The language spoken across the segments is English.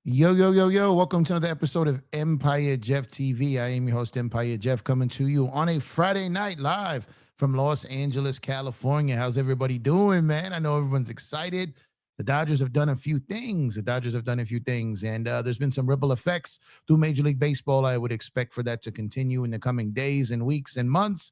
Yo, yo, yo, yo. Welcome to another episode of EmpireJeffTV. I am your host, Empire Jeff, coming to you on a Friday night live from Los Angeles, California. How's everybody doing, man? I know everyone's excited. The Dodgers have done a few things. And there's been some ripple effects through Major League Baseball. I would expect for that to continue in the coming days and weeks and months.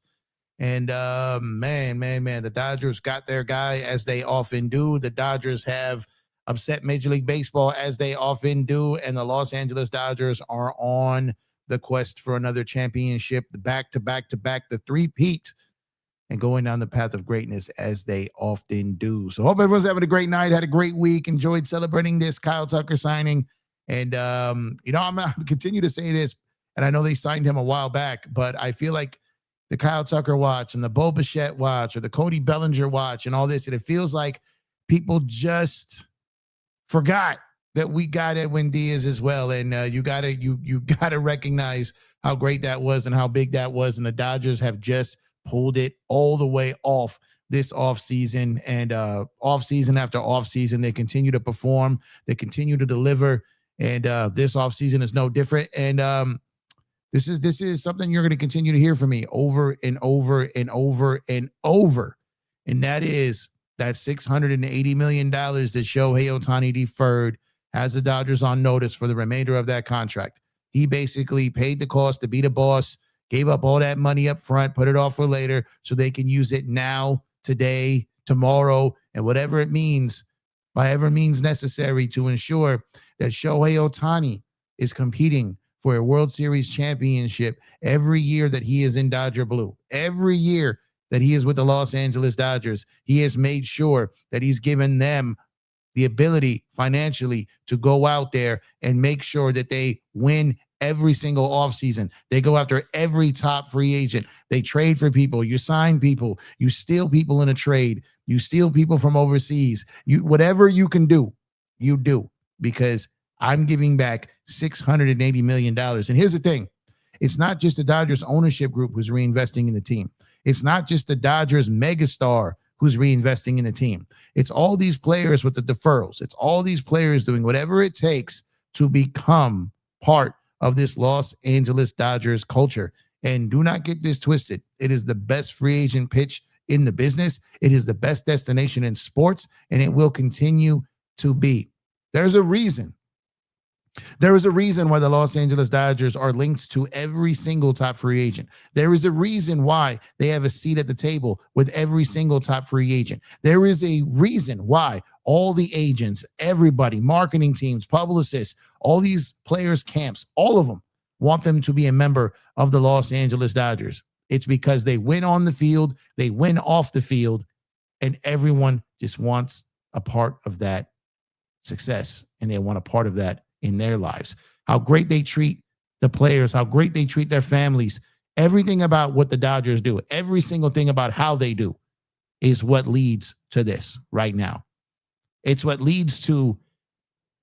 And man, the Dodgers got their guy, as they often do. The Dodgers have upset Major League Baseball, as they often do, and the Los Angeles Dodgers are on the quest for another championship, the back-to-back, the Three-Peat, and going down the path of greatness, as they often do. So hope everyone's having a great night, had a great week, enjoyed celebrating this Kyle Tucker signing. And, I'm going to continue to say this, and I know they signed him a while back, but I feel like the Kyle Tucker watch and the Bo Bichette watch or the Cody Bellinger watch and all this, and it feels like people just forgot that we got Edwin Díaz as well. And you gotta recognize how great that was and how big that was. And the Dodgers have just pulled it all the way off this offseason. And offseason after offseason, they continue to perform. They continue to deliver. And this offseason is no different. And this is something you're going to continue to hear from me over and over and over and over. And that is that $680 million that Shohei Ohtani deferred has the Dodgers on notice for the remainder of that contract. He basically paid the cost to be the boss, gave up all that money up front, put it off for later so they can use it now, today, tomorrow, and whatever it means, by every means necessary, to ensure that Shohei Ohtani is competing for a World Series championship every year that he is in Dodger blue. Every year that he is with the Los Angeles Dodgers, he has made sure that he's given them the ability financially to go out there and make sure that they win every single offseason. They go after every top free agent. They trade for people. You sign people. You steal people in a trade. You steal people from overseas. Whatever you can do, you do, because I'm giving back $680 million. And here's the thing. It's not just the Dodgers ownership group who's reinvesting in the team. It's not just the Dodgers megastar who's reinvesting in the team. It's all these players with the deferrals. It's all these players doing whatever it takes to become part of this Los Angeles Dodgers culture. And do not get this twisted. It is the best free agent pitch in the business. It is the best destination in sports, and it will continue to be. There's a reason There is a reason why the Los Angeles Dodgers are linked to every single top free agent. There is a reason why they have a seat at the table with every single top free agent. There is a reason why all the agents, everybody, marketing teams, publicists, all these players' camps, all of them want them to be a member of the Los Angeles Dodgers. It's because they win on the field, they win off the field, and everyone just wants a part of that success, and they want a part of that in their lives. How great they treat the players, how great they treat their families, everything about what the Dodgers do, every single thing about how they do is what leads to this right now. It's what leads to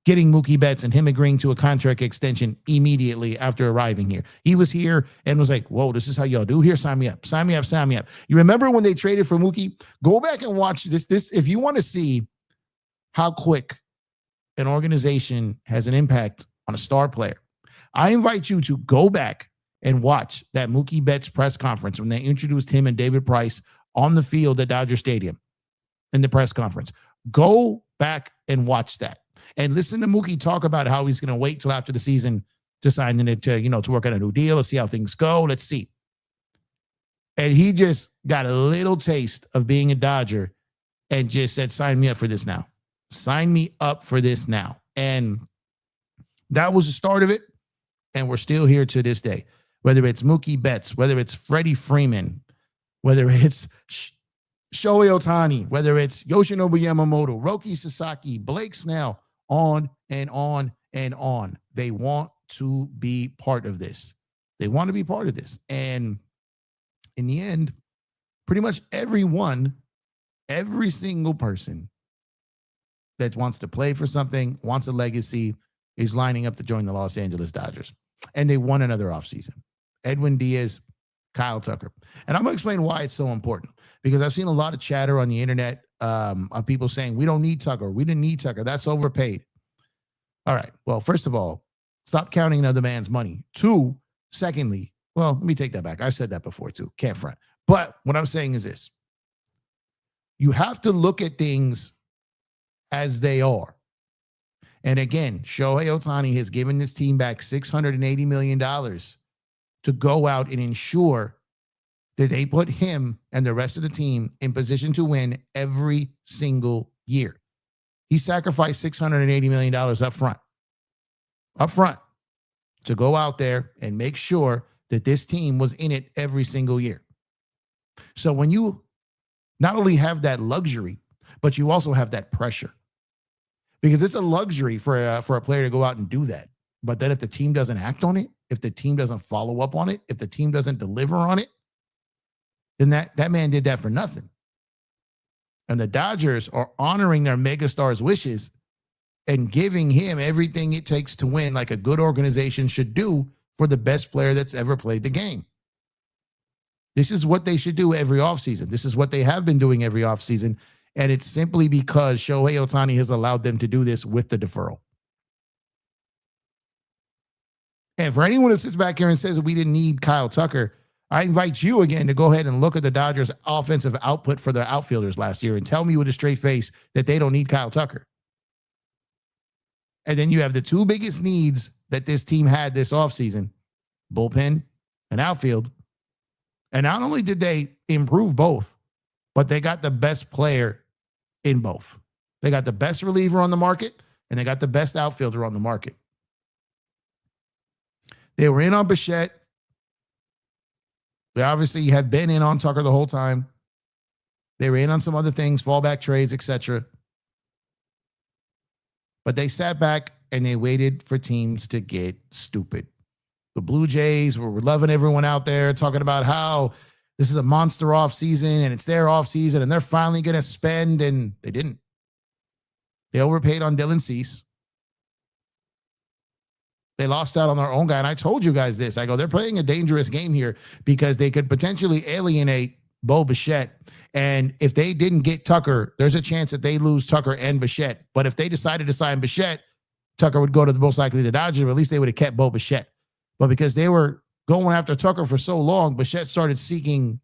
getting Mookie Betts and him agreeing to a contract extension immediately after arriving here. He was here and was like, whoa, this is how y'all do here? Sign me up, sign me up, sign me up. You remember when they traded for Mookie? Go back and watch this. If you want to see how quick an organization has an impact on a star player, I invite you to go back and watch that Mookie Betts press conference when they introduced him and David Price on the field at Dodger Stadium in the press conference. Go back and watch that and listen to Mookie talk about how he's going to wait till after the season to sign it to work on a new deal. Let's see how things go. Let's see. And he just got a little taste of being a Dodger and just said, sign me up for this now. Sign me up for this now. And that was the start of it. And we're still here to this day. Whether it's Mookie Betts, whether it's Freddie Freeman, whether it's Shohei Ohtani, whether it's Yoshinobu Yamamoto, Roki Sasaki, Blake Snell, on and on and on. They want to be part of this. They want to be part of this. And in the end, pretty much everyone, every single person that wants to play for something, wants a legacy, is lining up to join the Los Angeles Dodgers. And they won another offseason. Edwin Díaz, Kyle Tucker. And I'm going to explain why it's so important, because I've seen a lot of chatter on the internet of people saying, we don't need Tucker. We didn't need Tucker. That's overpaid. All right. Well, first of all, stop counting another man's money. Two, secondly, well, let me take that back. I've said that before too. Can't front. But what I'm saying is this. You have to look at things as they are. And again, Shohei Ohtani has given this team back $680 million to go out and ensure that they put him and the rest of the team in position to win every single year. He sacrificed $680 million up front to go out there and make sure that this team was in it every single year. So when you not only have that luxury, but you also have that pressure, because it's a luxury for a player to go out and do that. But then if the team doesn't act on it, if the team doesn't follow up on it, if the team doesn't deliver on it, then that man did that for nothing. And the Dodgers are honoring their megastar's wishes and giving him everything it takes to win, like a good organization should do for the best player that's ever played the game. This is what they should do every offseason. This is what they have been doing every offseason. And it's simply because Shohei Ohtani has allowed them to do this with the deferral. And for anyone that sits back here and says that we didn't need Kyle Tucker, I invite you again to go ahead and look at the Dodgers' offensive output for their outfielders last year and tell me with a straight face that they don't need Kyle Tucker. And then you have the two biggest needs that this team had this offseason, bullpen and outfield. And not only did they improve both, but they got the best player in both. They got the best reliever on the market, and they got the best outfielder on the market. They were in on Bichette. They obviously had been in on Tucker the whole time. They were in on some other things, fallback trades, etc. But they sat back and they waited for teams to get stupid. The Blue Jays were loving everyone out there, talking about how this is a monster offseason and it's their offseason and they're finally going to spend, and they didn't. They overpaid on Dylan Cease. They lost out on their own guy. And I told you guys this. I go, they're playing a dangerous game here because they could potentially alienate Bo Bichette. And if they didn't get Tucker, there's a chance that they lose Tucker and Bichette. But if they decided to sign Bichette, Tucker would go to the most likely the Dodgers, but at least they would have kept Bo Bichette. But because they were going after Tucker for so long, Bichette started seeking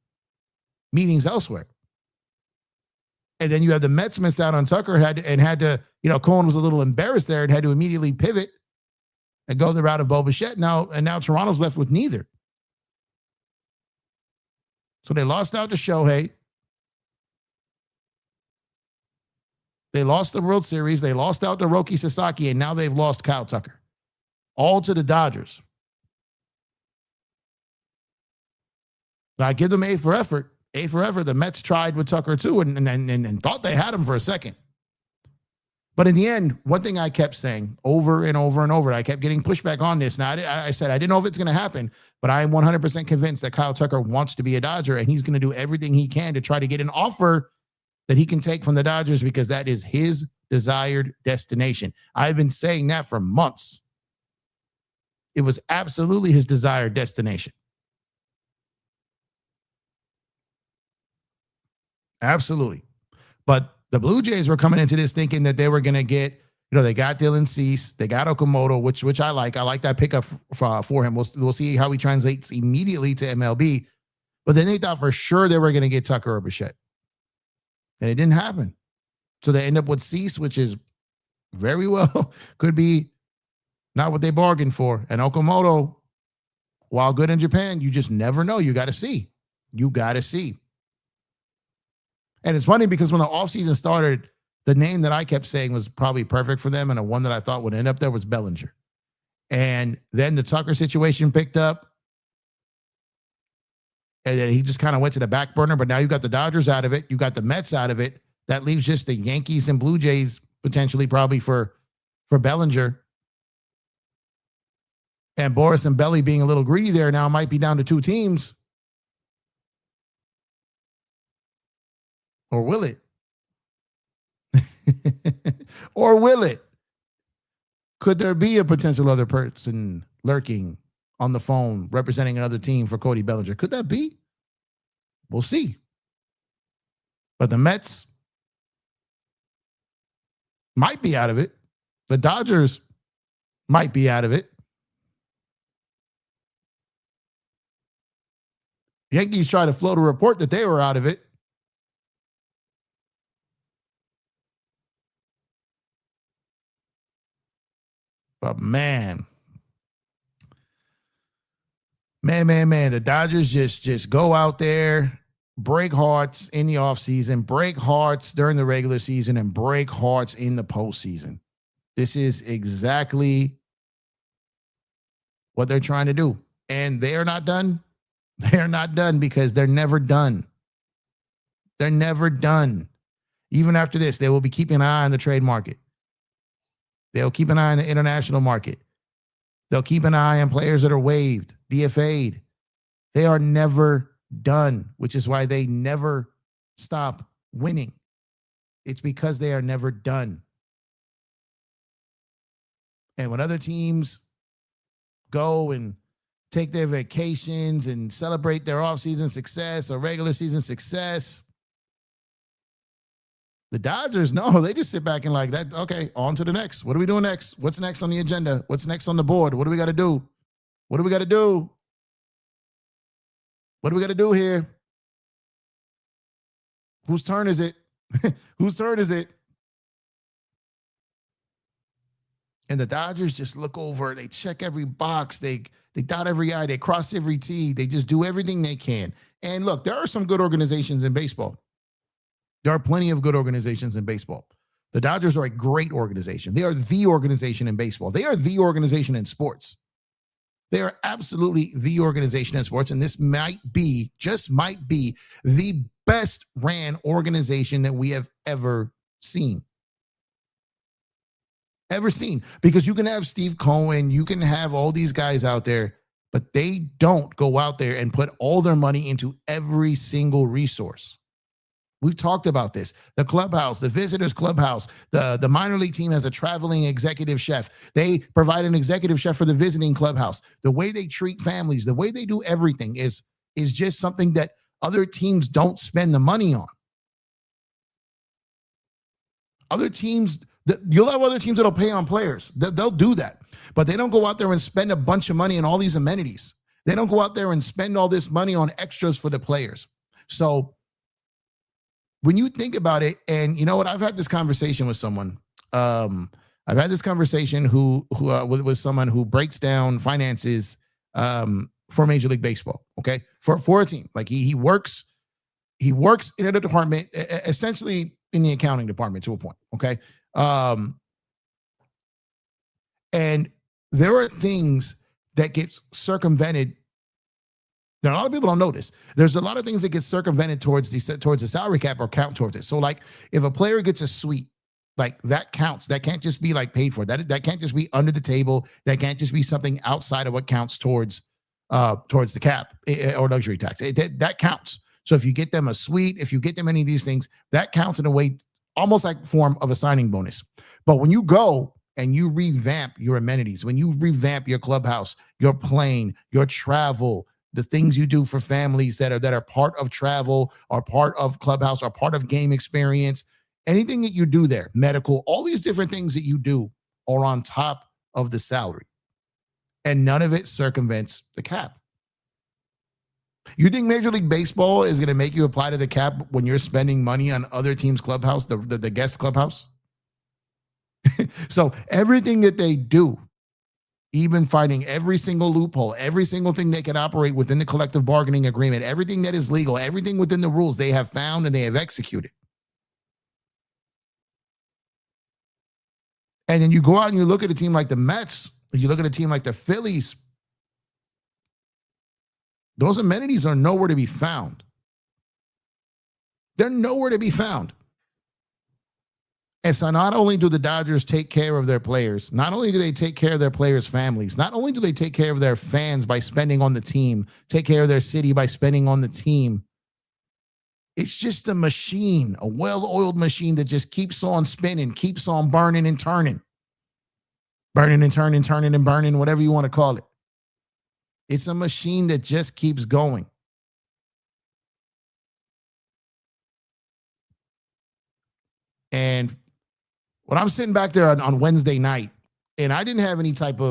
meetings elsewhere. And then you have the Mets miss out on Tucker, had to, Cohen was a little embarrassed there and had to immediately pivot and go the route of Bo Bichette now. And now Toronto's left with neither. So they lost out to Shohei. They lost the World Series. They lost out to Roki Sasaki, and now they've lost Kyle Tucker. All to the Dodgers. I give them A for effort. A for effort. The Mets tried with Tucker too and thought they had him for a second. But in the end, one thing I kept saying over and over and over, I kept getting pushback on this. Now, I said, I didn't know if it's going to happen, but I am 100% convinced that Kyle Tucker wants to be a Dodger, and he's going to do everything he can to try to get an offer that he can take from the Dodgers because that is his desired destination. I've been saying that for months. It was absolutely his desired destination. Absolutely. But the Blue Jays were coming into this thinking that they were going to get, they got Dylan Cease, they got Okamoto, which I like. I like that pickup for him. We'll see how he translates immediately to MLB. But then they thought for sure they were going to get Tucker or Bichette. And it didn't happen. So they end up with Cease, which is very well could be not what they bargained for. And Okamoto, while good in Japan, you just never know. You got to see. You got to see. And it's funny because when the offseason started, the name that I kept saying was probably perfect for them and the one that I thought would end up there was Bellinger. And then the Tucker situation picked up. And then he just kind of went to the back burner. But now you got the Dodgers out of it. You got the Mets out of it. That leaves just the Yankees and Blue Jays potentially probably for Bellinger. And Boris and Belly being a little greedy there now might be down to 2 teams. Or will it? Or will it? Could there be a potential other person lurking on the phone representing another team for Cody Bellinger? Could that be? We'll see. But the Mets might be out of it. The Dodgers might be out of it. The Yankees tried to float a report that they were out of it. But man, the Dodgers just go out there, break hearts in the offseason, break hearts during the regular season, and break hearts in the postseason. This is exactly what they're trying to do. And they are not done. They're not done because they're never done. They're never done. Even after this, they will be keeping an eye on the trade market. They'll keep an eye on the international market. They'll keep an eye on players that are waived, DFA'd. They are never done, which is why they never stop winning. It's because they are never done. And when other teams go and take their vacations and celebrate their offseason success or regular season success, the Dodgers, no, they just sit back and like that. Okay, on to the next. What are we doing next? What's next on the agenda? What's next on the board? What do we got to do? What do we got to do? What do we got to do here? Whose turn is it? Whose turn is it? And the Dodgers just look over. They check every box. They dot every I. They cross every T. They just do everything they can. And look, there are some good organizations in baseball. There are plenty of good organizations in baseball. The Dodgers are a great organization. They are the organization in baseball. They are the organization in sports. They are absolutely the organization in sports. And this just might be the best ran organization that we have ever seen. Because you can have Steve Cohen, you can have all these guys out there, but they don't go out there and put all their money into every single resource. We've talked about this. The clubhouse, the visitors clubhouse, the minor league team has a traveling executive chef. They provide an executive chef for the visiting clubhouse. The way they treat families, the way they do everything is just something that other teams don't spend the money on. Other teams, you'll have other teams that'll pay on players. They'll do that. But they don't go out there and spend a bunch of money on all these amenities. They don't go out there and spend all this money on extras for the players. So when you think about it, and you know what, I've had this conversation with someone. I I've had this conversation with someone who breaks down finances for Major League Baseball. Okay, for a team, like he works in a department, essentially in the accounting department to a point. Okay, and there are things that get circumvented. Now, a lot of people don't notice. There's a lot of things that get circumvented towards the salary cap or count towards it. So, like, if a player gets a suite, like that counts. That can't just be like paid for. That can't just be under the table. That can't just be something outside of what counts towards the cap or luxury tax. That counts. So if you get them a suite, if you get them any of these things, that counts in a way almost like form of a signing bonus. But when you go and you revamp your amenities, when you revamp your clubhouse, your plane, your travel, the things you do for families that are part of travel or part of clubhouse or part of game experience, anything that you do there, medical, all these different things that you do are on top of the salary. And none of it circumvents the cap. You think Major League Baseball is going to make you apply to the cap when you're spending money on other teams' clubhouse, the guest clubhouse? So everything that they do, even finding every single loophole, every single thing they can operate within the collective bargaining agreement, everything that is legal, everything within the rules, they have found and they have executed. And then you go out and you look at a team like the Mets, you look at a team like the Phillies, those amenities are nowhere to be found. They're nowhere to be found. And so not only do the Dodgers take care of their players, not only do they take care of their players' families, not only do they take care of their fans by spending on the team, take care of their city by spending on the team, it's just a machine, a well-oiled machine that just keeps on spinning, keeps on burning and turning. Burning and turning, turning and burning, whatever you want to call it. It's a machine that just keeps going. And when I'm sitting back there on Wednesday night, and I didn't have any type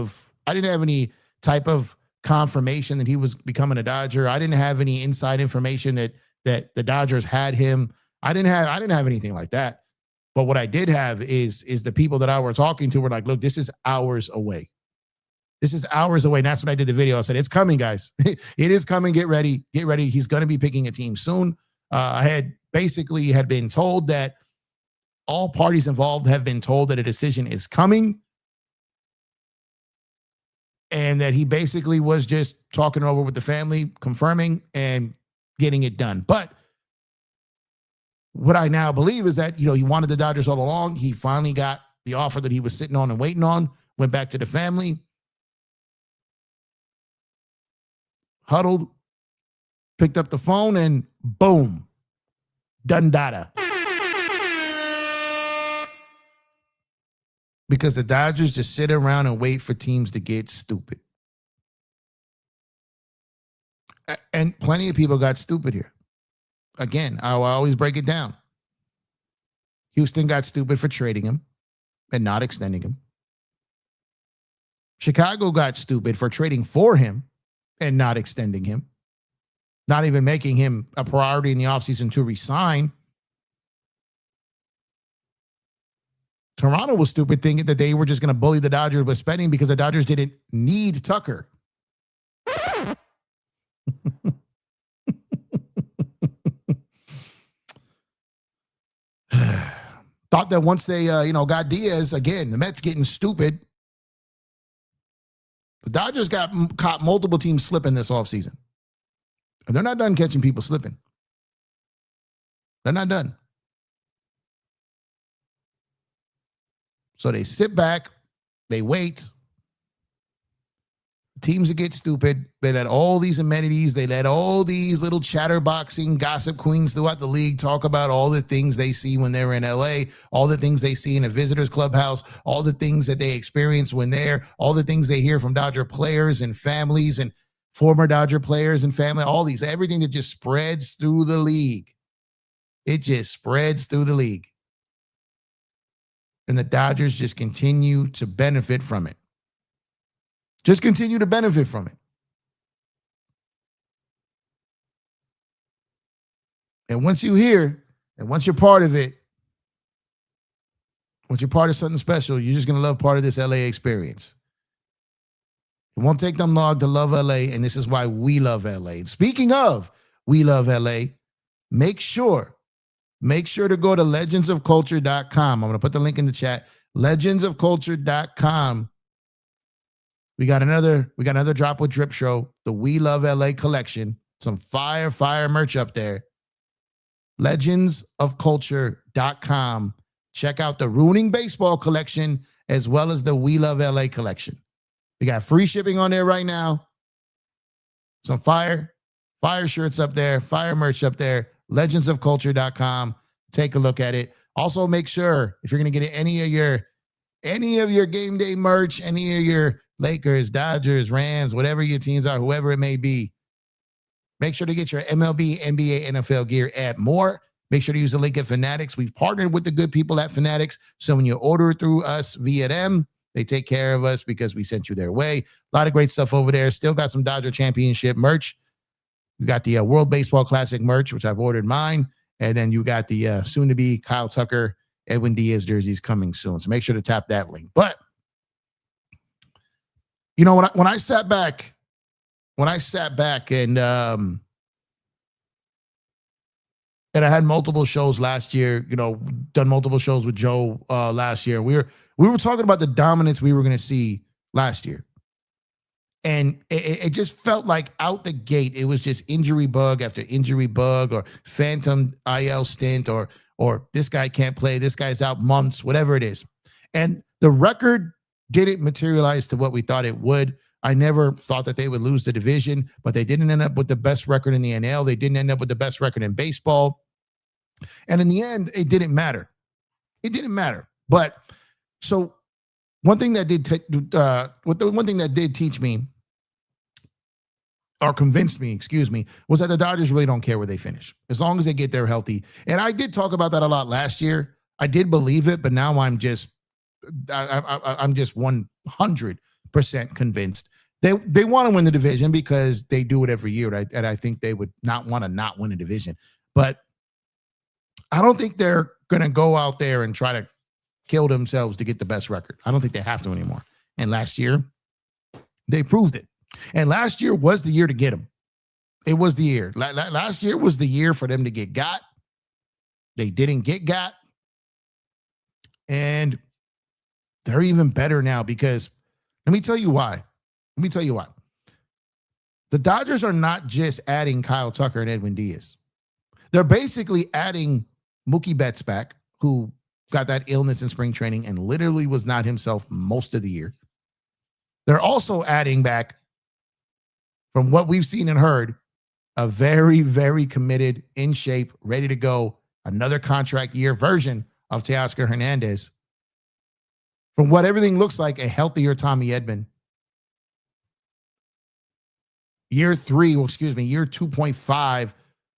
of confirmation that he was becoming a Dodger. I didn't have any inside information that the Dodgers had him. I didn't have anything like that. But what I did have is the people that I were talking to were like, look, this is hours away. This is hours away. And that's when I did the video. I said, it's coming, guys. It is coming. Get ready. Get ready. He's going to be picking a team soon. I had been told that all parties involved have been told that a decision is coming. And that he basically was just talking over with the family, confirming and getting it done. But what I now believe is that, he wanted the Dodgers all along. He finally got the offer that he was sitting on and waiting on, went back to the family, huddled, picked up the phone, and boom, done data. Because the Dodgers just sit around and wait for teams to get stupid. And plenty of people got stupid here. Again, I always break it down. Houston got stupid for trading him and not extending him. Chicago got stupid for trading for him and not extending him. Not even making him a priority in the offseason to resign. Toronto was stupid thinking that they were just going to bully the Dodgers with spending because the Dodgers didn't need Tucker. Thought that once they, got Diaz, again, the Mets getting stupid. The Dodgers caught multiple teams slipping this offseason. And they're not done catching people slipping. They're not done. So they sit back, they wait. Teams that get stupid, they let all these amenities, they let all these little chatterboxing gossip queens throughout the league talk about all the things they see when they're in LA, all the things they see in a visitor's clubhouse, all the things that they experience when they're, all the things they hear from Dodger players and families and former Dodger players and family, all these, everything that just spreads through the league. It just spreads through the league. And the Dodgers just continue to benefit from it. Just continue to benefit from it. And once you hear, and once you're part of it, Once you're part of something special, you're just going to love part of this LA experience. It won't take them long to love LA, and this is why we love LA. And speaking of we love LA, make sure to go to legendsofculture.com. I'm going to put the link in the chat. Legendsofculture.com. We got another Drop with Drip show, the We Love LA collection. Some fire merch up there. Legendsofculture.com. Check out the Ruining Baseball collection as well as the We Love LA collection. We got free shipping on there right now. Some fire shirts up there, fire merch up there. Legendsofculture.com. Take a look at it. Also, make sure if you're going to get any of your game day merch, any of your Lakers, Dodgers, Rams, whatever your teams are, whoever it may be, make sure to get your MLB, NBA, NFL gear at more. Make sure to use the link at Fanatics. We've partnered with the good people at Fanatics. So when you order through us via them, they take care of us because we sent you their way. A lot of great stuff over there. Still got some Dodger Championship merch. You got the World Baseball Classic merch, which I've ordered mine. And then you got the soon-to-be Kyle Tucker, Edwin Díaz jerseys coming soon. So make sure to tap that link. But, you know, when I sat back and I had multiple shows last year, you know, done multiple shows with Joe last year. We were talking about the dominance we were going to see last year. And it just felt like out the gate, it was just injury bug after injury bug or phantom IL stint or this guy can't play, this guy's out months, whatever it is. And the record didn't materialize to what we thought it would. I never thought that they would lose the division, but they didn't end up with the best record in the NL. They didn't end up with the best record in baseball. And in the end, it didn't matter. It didn't matter. But so one thing that did teach me or convinced me, was that the Dodgers really don't care where they finish as long as they get there healthy. And I did talk about that a lot last year. I did believe it, but now I'm just 100% convinced. They want to win the division because they do it every year. And I think they would not want to not win a division. But I don't think they're going to go out there and try to kill themselves to get the best record. I don't think they have to anymore. And last year, they proved it. And last year was the year to get them. It was the year. Last year was the year for them to get got. They didn't get got. And they're even better now because let me tell you why. The Dodgers are not just adding Kyle Tucker and Edwin Díaz. They're basically adding Mookie Betts back, who got that illness in spring training and literally was not himself most of the year. They're also adding back, from what we've seen and heard, a very, very committed, in shape, ready to go, another contract year version of Teoscar Hernandez. From what everything looks like, a healthier Tommy Edman. Year 2.5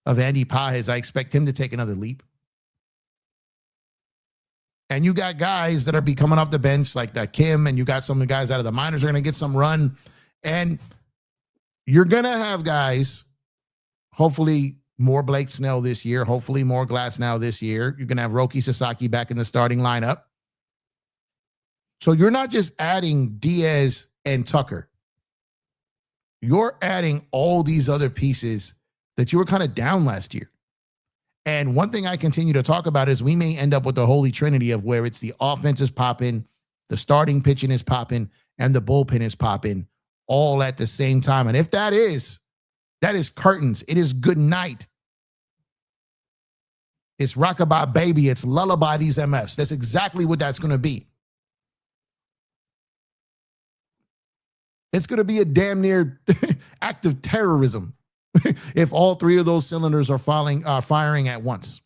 of Andy Pages, I expect him to take another leap. And you got guys that are coming off the bench like that Kim, and you got some of the guys out of the minors are going to get some run. And you're going to have guys, hopefully more Blake Snell this year, hopefully more Glasnow this year. You're going to have Roki Sasaki back in the starting lineup. So you're not just adding Diaz and Tucker. You're adding all these other pieces that you were kind of down last year. And one thing I continue to talk about is we may end up with the holy trinity of where it's the offense is popping, the starting pitching is popping, and the bullpen is popping all at the same time. And if that is curtains. It is good night. It's rockabye baby. It's lullaby these MFs. That's exactly what that's going to be. It's going to be a damn near act of terrorism if all three of those cylinders are firing at once.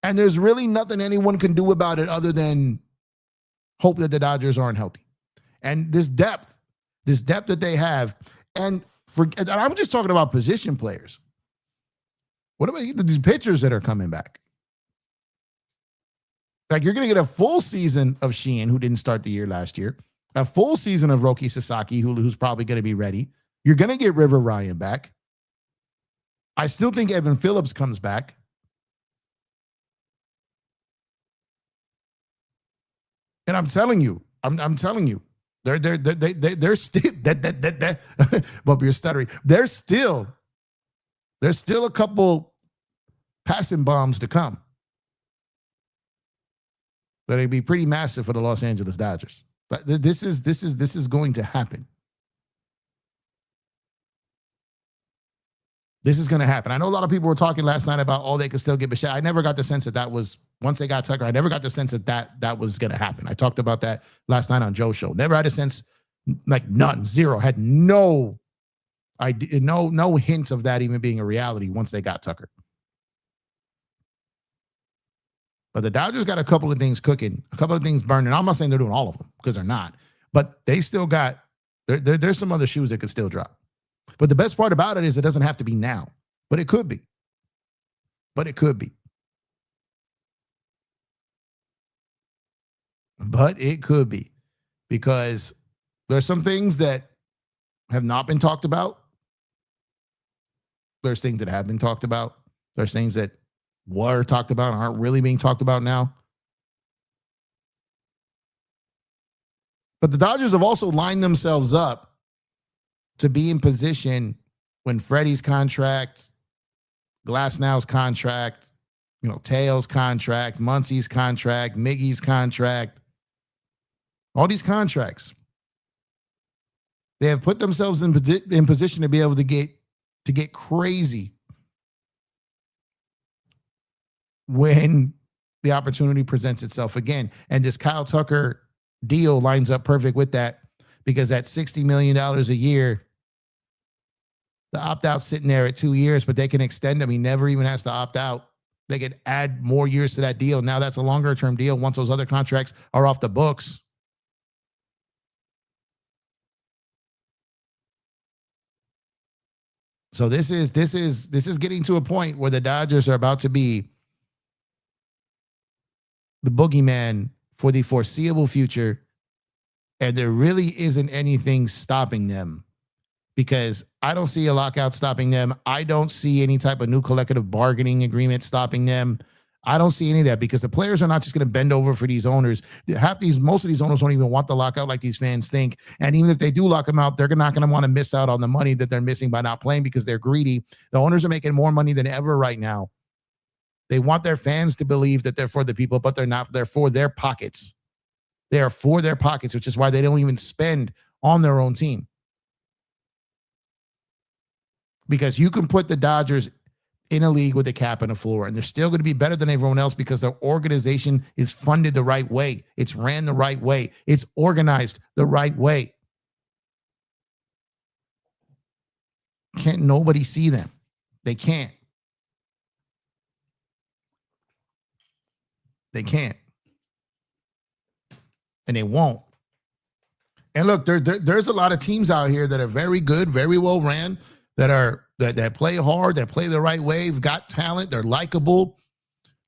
And there's really nothing anyone can do about it other than hope that the Dodgers aren't healthy. And this depth that they have, and I'm just talking about position players. What about these pitchers that are coming back? Like, you're going to get a full season of Sheehan, who didn't start the year last year, a full season of Roki Sasaki, who's probably going to be ready. You're going to get River Ryan back. I still think Evan Phillips comes back. And I'm telling you, I'm telling you, they're still but you're stuttering. There's still a couple passing bombs to come. That'd be pretty massive for the Los Angeles Dodgers. But this is going to happen. This is going to happen. I know a lot of people were talking last night about, oh, they could still get Bichette. I never got the sense that was, once they got Tucker, I never got the sense that was going to happen. I talked about that last night on Joe's show. Never had a sense, like none, zero. Had no idea, no hint of that even being a reality once they got Tucker. But the Dodgers got a couple of things cooking, a couple of things burning. I'm not saying they're doing all of them because they're not, but they still got, there's some other shoes that could still drop. But the best part about it is it doesn't have to be now, but it could be. But it could be. But it could be, because there's some things that have not been talked about. There's things that have been talked about. There's things that were talked about and aren't really being talked about now. But the Dodgers have also lined themselves up to be in position when Freddie's contract, Glasnow's contract, Teo's contract, Muncie's contract, Miggy's contract, all these contracts, they have put themselves in position to be able to get crazy when the opportunity presents itself again. And this Kyle Tucker deal lines up perfect with that, because at $60 million a year, the opt-out's sitting there at 2 years, but they can extend him. He never even has to opt out. They could add more years to that deal. Now that's a longer-term deal once those other contracts are off the books. So this is getting to a point where the Dodgers are about to be the boogeyman for the foreseeable future, and there really isn't anything stopping them, because I don't see a lockout stopping them. I don't see any type of new collective bargaining agreement stopping them. I don't see any of that, because the players are not just going to bend over for these owners. Most of these owners don't even want the lockout like these fans think. And even if they do lock them out, they're not going to want to miss out on the money that they're missing by not playing, because they're greedy. The owners are making more money than ever right now. They want their fans to believe that they're for the people, but they're not. They're for their pockets. They are for their pockets, which is why they don't even spend on their own team. Because you can put the Dodgers in a league with a cap and a floor, and they're still going to be better than everyone else because their organization is funded the right way. It's ran the right way. It's organized the right way. Can't nobody see them. They can't. They can't. And they won't. And look, there's a lot of teams out here that are very good, very well ran, that play hard, that play the right way, got talent, they're likable.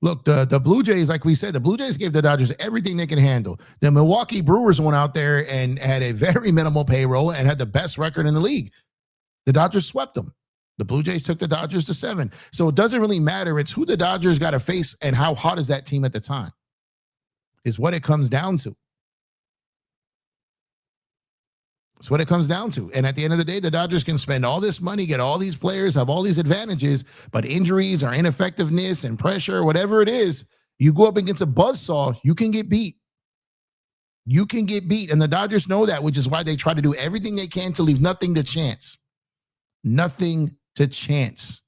Look, the Blue Jays, like we said, the Blue Jays gave the Dodgers everything they can handle. The Milwaukee Brewers went out there and had a very minimal payroll and had the best record in the league. The Dodgers swept them. The Blue Jays took the Dodgers to 7. So it doesn't really matter. It's who the Dodgers got to face and how hot is that team at the time is what it comes down to. That's what it comes down to. And at the end of the day, the Dodgers can spend all this money, get all these players, have all these advantages, but injuries or ineffectiveness and pressure, whatever it is, you go up against a buzzsaw, you can get beat. You can get beat. And the Dodgers know that, which is why they try to do everything they can to leave nothing to chance. Nothing to chance.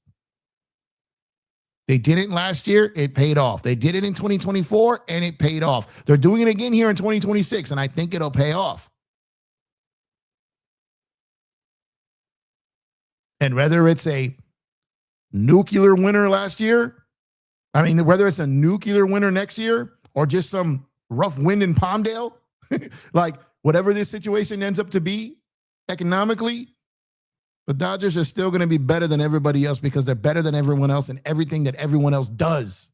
They did it last year, it paid off. They did it in 2024, and it paid off. They're doing it again here in 2026, and I think it'll pay off. And whether it's a nuclear winter last year, whether it's a nuclear winter next year or just some rough wind in Palmdale, like whatever this situation ends up to be economically, the Dodgers are still going to be better than everybody else because they're better than everyone else in everything that everyone else does.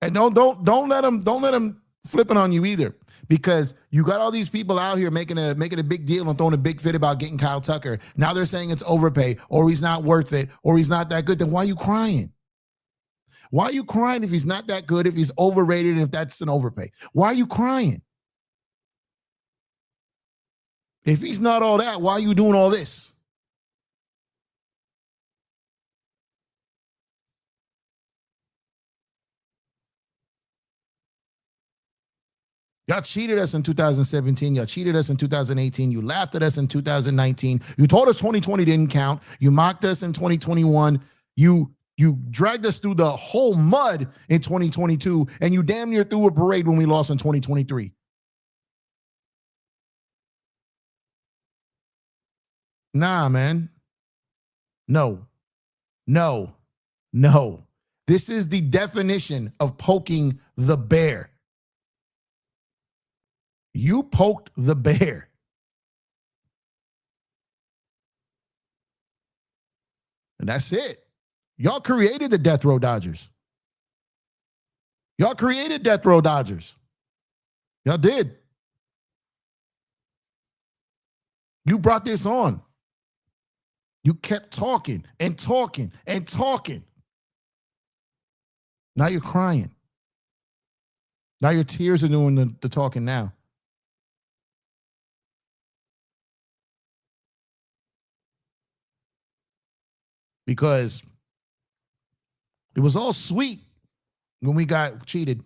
And don't let them flip it on you either. Because you got all these people out here making a big deal and throwing a big fit about getting Kyle Tucker. Now they're saying it's overpay, or he's not worth it, or he's not that good. Then why are you crying? Why are you crying if he's not that good, if he's overrated, and if that's an overpay? Why are you crying? If he's not all that, why are you doing all this? Y'all cheated us in 2017. Y'all cheated us in 2018. You laughed at us in 2019. You told us 2020 didn't count. You mocked us in 2021. You dragged us through the whole mud in 2022, and you damn near threw a parade when we lost in 2023. Nah, man. No. This is the definition of poking the bear. You poked the bear. And that's it. Y'all created the Death Row Dodgers. Y'all created Death Row Dodgers. Y'all did. You brought this on. You kept talking and talking and talking. Now you're crying. Now your tears are doing the talking now. Because it was all sweet when we got cheated.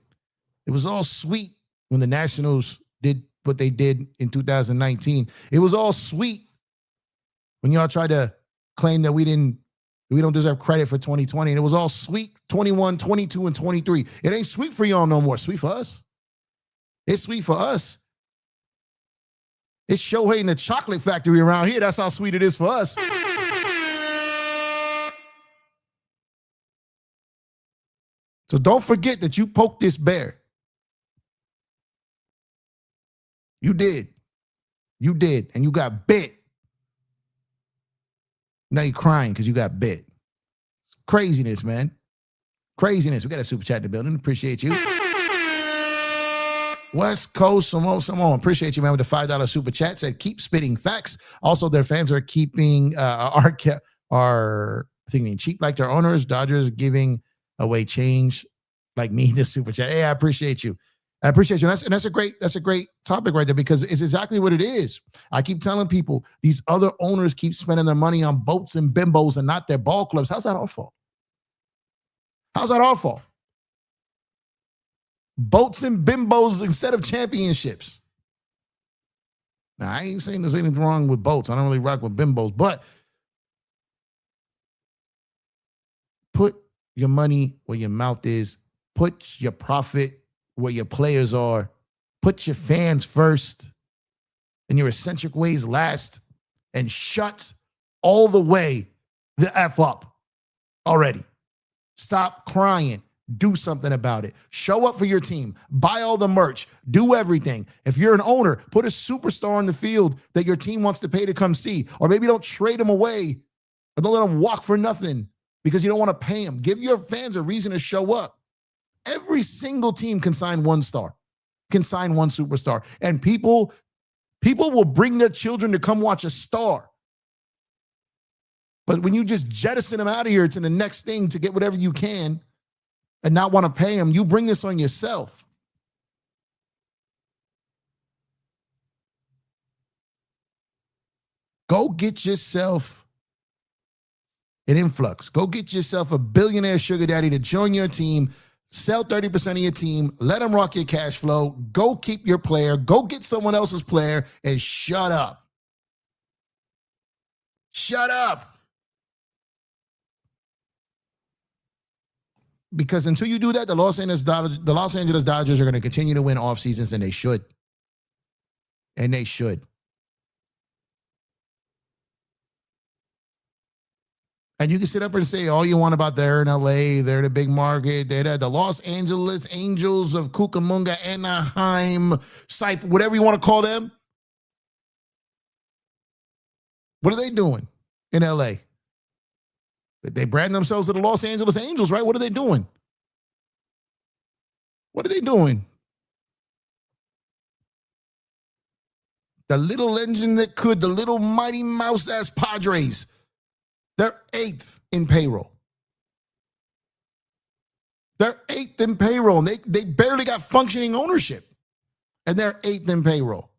It was all sweet when the Nationals did what they did in 2019. It was all sweet when y'all tried to claim that we don't deserve credit for 2020. And it was all sweet 21, 22, and 23. It ain't sweet for y'all no more. Sweet for us. It's sweet for us. It's Shohei in the chocolate factory around here. That's how sweet it is for us. So don't forget that you poked this bear. You did. You did. And you got bit. Now you're crying because you got bit. Craziness, man. Craziness. We got a super chat in the building. Appreciate you. West Coast, Simone. Appreciate you, man, with the $5 super chat. Said, keep spitting facts. Also, their fans are keeping are thinking cheap like their owners. Dodgers giving away change like me, the super chat. Hey, I appreciate you. I appreciate you. And that's a great topic right there, because it's exactly what it is. I keep telling people these other owners keep spending their money on boats and bimbos and not their ball clubs. How's that our fault? How's that our fault? Boats and bimbos instead of championships. Now, I ain't saying there's anything wrong with boats. I don't really rock with bimbos, but put your money where your mouth is. Put your profit where your players are. Put your fans first and your eccentric ways last, and shut all the way the F up already. Stop crying. Do something about it. Show up for your team. Buy all the merch. Do everything. If you're an owner, put a superstar on the field that your team wants to pay to come see. Or maybe don't trade them away, or don't let them walk for nothing because you don't want to pay them. Give your fans a reason to show up. Every single team can sign one star, can sign one superstar. And people will bring their children to come watch a star. But when you just jettison them out of here to the next thing to get whatever you can and not want to pay them, you bring this on yourself. Go get yourself an influx. Go get yourself a billionaire sugar daddy to join your team. Sell 30% of your team. Let them rock your cash flow. Go keep your player. Go get someone else's player and shut up. Shut up. Because until you do that, the Los Angeles Dodgers are going to continue to win off seasons, and they should. And they should. And you can sit up and say all you want about they're in LA, they're the big market, they're the Los Angeles Angels of Cucamonga, Anaheim, whatever you want to call them. What are they doing in LA? They brand themselves as the Los Angeles Angels, right? What are they doing? What are they doing? The little engine that could, the little mighty mouse-ass Padres. They're 8th in payroll. 8th in payroll, and they barely got functioning ownership, and they're 8th in payroll.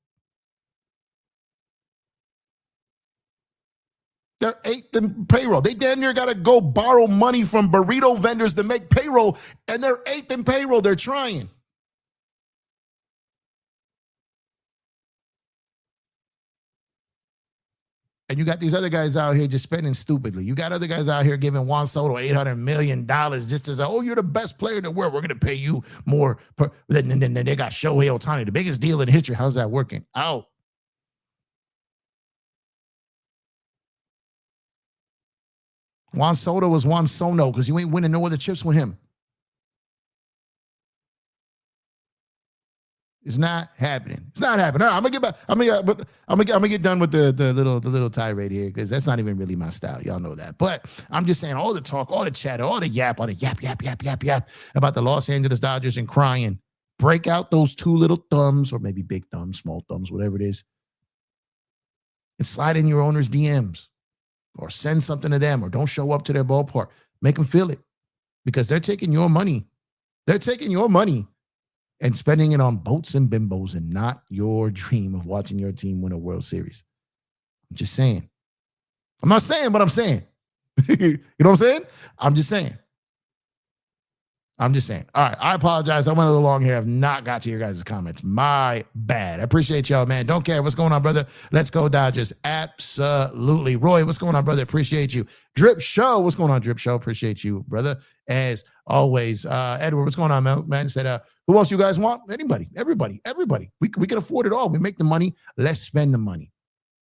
They're 8th in payroll. They damn near got to go borrow money from burrito vendors to make payroll, and they're 8th in payroll. They're trying. And you got these other guys out here just spending stupidly. You got other guys out here giving Juan Soto $800 million just to say, oh, you're the best player in the world. We're going to pay you more. Then they got Shohei Ohtani, the biggest deal in history. How's that working out? Juan Soto was Juan Sono because you ain't winning no other chips with him. It's not happening. It's not happening. Right, I'm gonna get back. I'm gonna get done with the little tirade here because that's not even really my style. Y'all know that. But I'm just saying, all the talk, all the chatter, all the yap about the Los Angeles Dodgers and crying. Break out those 2 little thumbs, or maybe big thumbs, small thumbs, whatever it is, and slide in your owner's DMs, or send something to them, or don't show up to their ballpark. Make them feel it, because they're taking your money. They're taking your money and spending it on boats and bimbos, and not your dream of watching your team win a World Series. I'm just saying. I'm not saying, but I'm saying. You know what I'm saying? I'm just saying. I'm just saying. All right, I apologize. I went a little long here. I've not got to your guys' comments. My bad. I appreciate y'all, man. Don't care. What's going on, brother? Let's go, Dodgers. Absolutely. Roy, what's going on, brother? Appreciate you. Drip Show. What's going on, Drip Show? Appreciate you, brother. As always. Edward, what's going on, man? Said, who else you guys want? Anybody, everybody. We can afford it all. We make the money. Let's spend the money.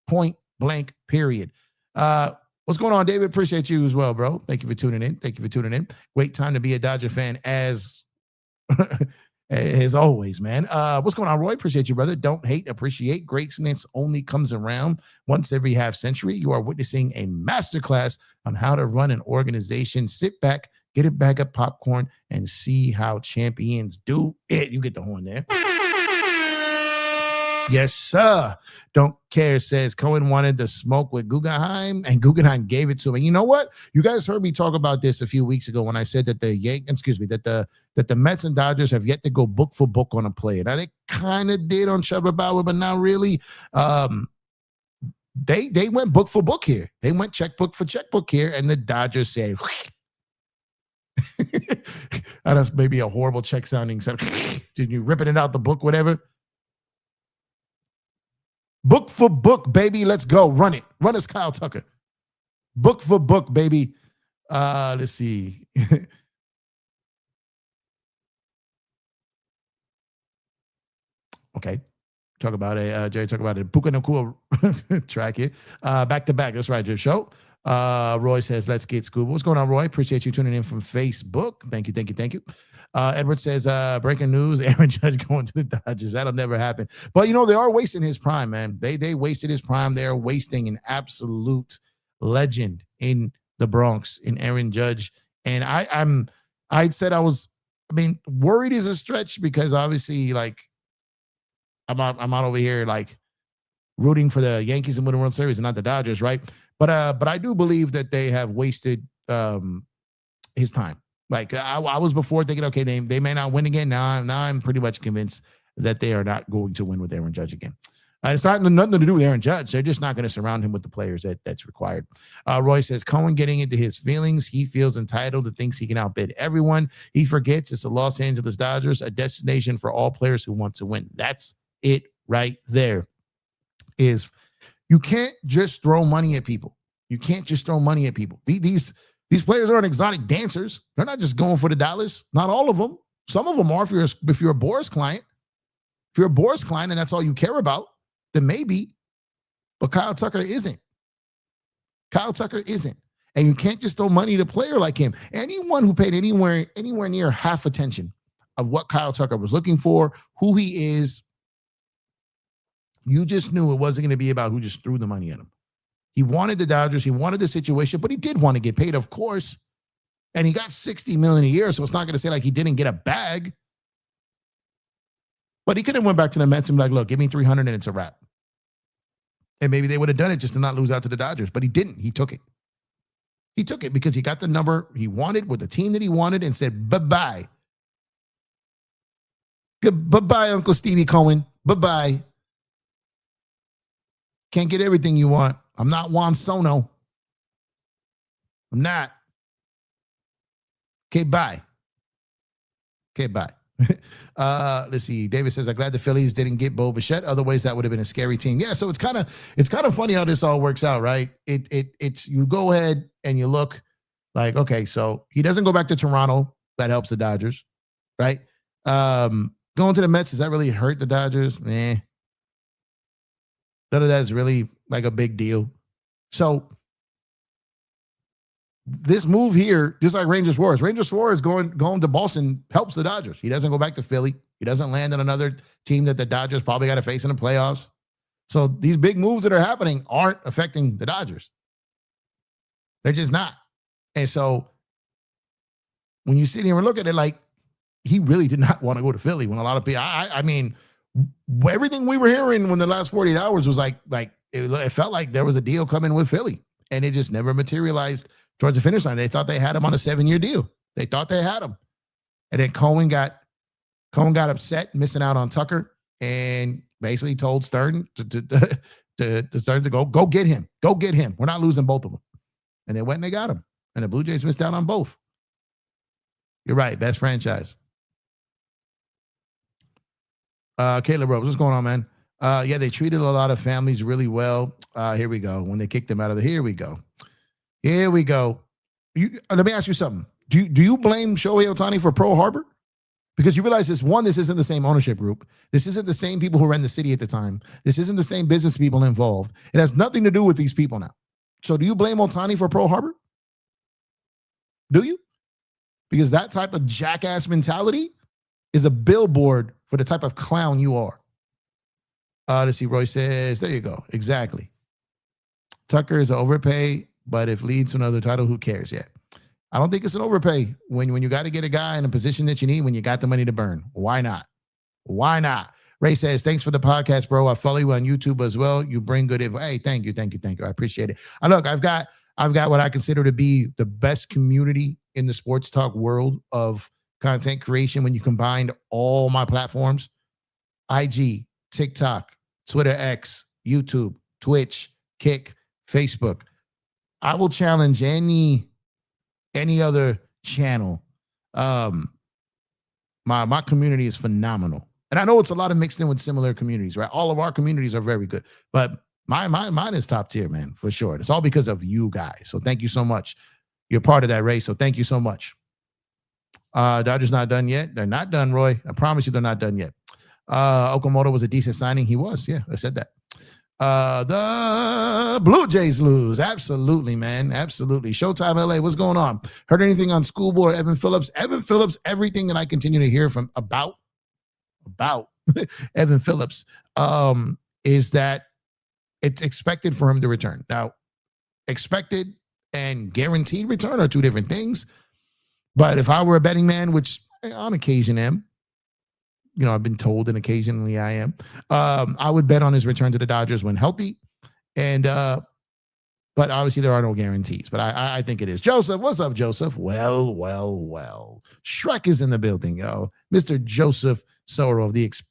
Point blank, period. What's going on, David? Appreciate you as well, bro. Thank you for tuning in. Great time to be a Dodger fan as always, man. What's going on, Roy? Appreciate you, brother. Don't hate, appreciate. Greatness only comes around once every half century. You are witnessing a masterclass on how to run an organization. Sit back, get a bag of popcorn, and see how champions do it. You get the horn there. Yes, sir. Don't care says Cohen wanted the smoke with Guggenheim, and Guggenheim gave it to him. And you know what? You guys heard me talk about this a few weeks ago when I said that the Mets and Dodgers have yet to go book for book on a player. Now they kind of did on Trevor Bauer, but not really. They went book for book here. They went checkbook for checkbook here, and the Dodgers said, that's maybe a horrible check sounding. Did you ripping it out the book, whatever? Book for book, baby. Let's go. Run it. Run us, Kyle Tucker. Book for book, baby. Let's see. Okay. Talk about it. Jerry, talk about it. Puka Nakua track here. Back to back. That's right, Jeff Show. Roy says, let's get Scuba. What's going on, Roy? Appreciate you tuning in from Facebook. Thank you. Edward says, breaking news, Aaron Judge going to the Dodgers. That'll never happen. But, they are wasting his prime, man. They wasted his prime. They're wasting an absolute legend in the Bronx, in Aaron Judge. And I said worried is a stretch, because obviously, I'm out over here, rooting for the Yankees and win the World Series and not the Dodgers, right? But I do believe that they have wasted his time. I was before thinking, okay, they may not win again. Now I'm pretty much convinced that they are not going to win with Aaron Judge again. It's not nothing to do with Aaron Judge. They're just not going to surround him with the players that's required. Roy says, Cohen getting into his feelings. He feels entitled and thinks he can outbid everyone. He forgets it's the Los Angeles Dodgers, a destination for all players who want to win. That's it right there. Is you can't just throw money at people. These players aren't exotic dancers. They're not just going for the dollars. Not all of them. Some of them are. If you're a Boris client, and that's all you care about, then maybe. But Kyle Tucker isn't. And you can't just throw money at a player like him. Anyone who paid anywhere near half attention of what Kyle Tucker was looking for, who he is, you just knew it wasn't going to be about who just threw the money at him. He wanted the Dodgers. He wanted the situation, but he did want to get paid, of course. And he got $60 million a year, so it's not going to say he didn't get a bag. But he could have went back to the Mets and be like, look, give me $300 and it's a wrap. And maybe they would have done it just to not lose out to the Dodgers. But he didn't. He took it. He took it because he got the number he wanted with the team that he wanted and said, bye-bye. Good. Bye-bye, Uncle Stevie Cohen. Bye-bye. Can't get everything you want. I'm not Juan Sono. I'm not. Okay, bye. Okay, bye. Let's see. David says, I'm glad the Phillies didn't get Bo Bichette. Otherwise, that would have been a scary team. Yeah, so it's kind of funny how this all works out, right? It's you go ahead and you look like, okay, so he doesn't go back to Toronto. That helps the Dodgers, right? Going to the Mets, does that really hurt the Dodgers? None of that is really like a big deal. So this move here, just like Ranger Suarez going to Boston helps the Dodgers. He doesn't go back to Philly. He doesn't land on another team that the Dodgers probably got to face in the playoffs. So these big moves that are happening aren't affecting the Dodgers. They're just not. And so when you sit here and look at it, like, he really did not want to go to Philly when a lot of people, I mean, everything we were hearing when the last 48 hours was like it felt like there was a deal coming with Philly, and it just never materialized towards the finish line. They thought they had him on a 7-year deal. They thought they had him. And then Cohen got upset, missing out on Tucker, and basically told Stern to Stern to go get him. Go get him. We're not losing both of them. And they went and they got him. And the Blue Jays missed out on both. You're right. Best franchise. Caleb Rose, what's going on, man? Yeah, they treated a lot of families really well. Here we go. When they kicked them out of here we go. Here we go. Let me ask you something. Do you blame Shohei Ohtani for Pearl Harbor? Because you realize this isn't the same ownership group. This isn't the same people who ran the city at the time. This isn't the same business people involved. It has nothing to do with these people now. So do you blame Ohtani for Pearl Harbor? Do you? Because that type of jackass mentality is a billboard for the type of clown you are. Let's see. Roy says, there you go. Exactly. Tucker is an overpay, but if leads to another title, who cares? Yeah. I don't think it's an overpay when you got to get a guy in a position that you need when you got the money to burn. Why not? Why not? Ray says, thanks for the podcast, bro. I follow you on YouTube as well. You bring good info. Hey, thank you. I appreciate it. Look, I've got what I consider to be the best community in the sports talk world of content creation when you combine all my platforms: IG, TikTok, Twitter X, YouTube, Twitch, Kick, Facebook. I will challenge any other channel. My community is phenomenal. And I know it's a lot of mixed in with similar communities, right? All of our communities are very good, but mine is top tier, man, for sure. It's all because of you guys. So thank you so much. You're part of that race. So thank you so much. Dodgers not done yet. They're not done, Roy. I promise you they're not done yet. Okamoto was a decent signing. He was. Yeah, I said that. The Blue Jays lose. Absolutely, man. Absolutely. Showtime LA. What's going on? Heard anything on Schoolboy, Evan Phillips? Evan Phillips, everything that I continue to hear from about Evan Phillips is that it's expected for him to return. Now, expected and guaranteed return are two different things. But if I were a betting man, which on occasion am, I've been told and occasionally I am, I would bet on his return to the Dodgers when healthy. And but obviously there are no guarantees. But I think it is. Joseph, what's up, Joseph? Well. Shrek is in the building, yo. Mr. Joseph Sorov,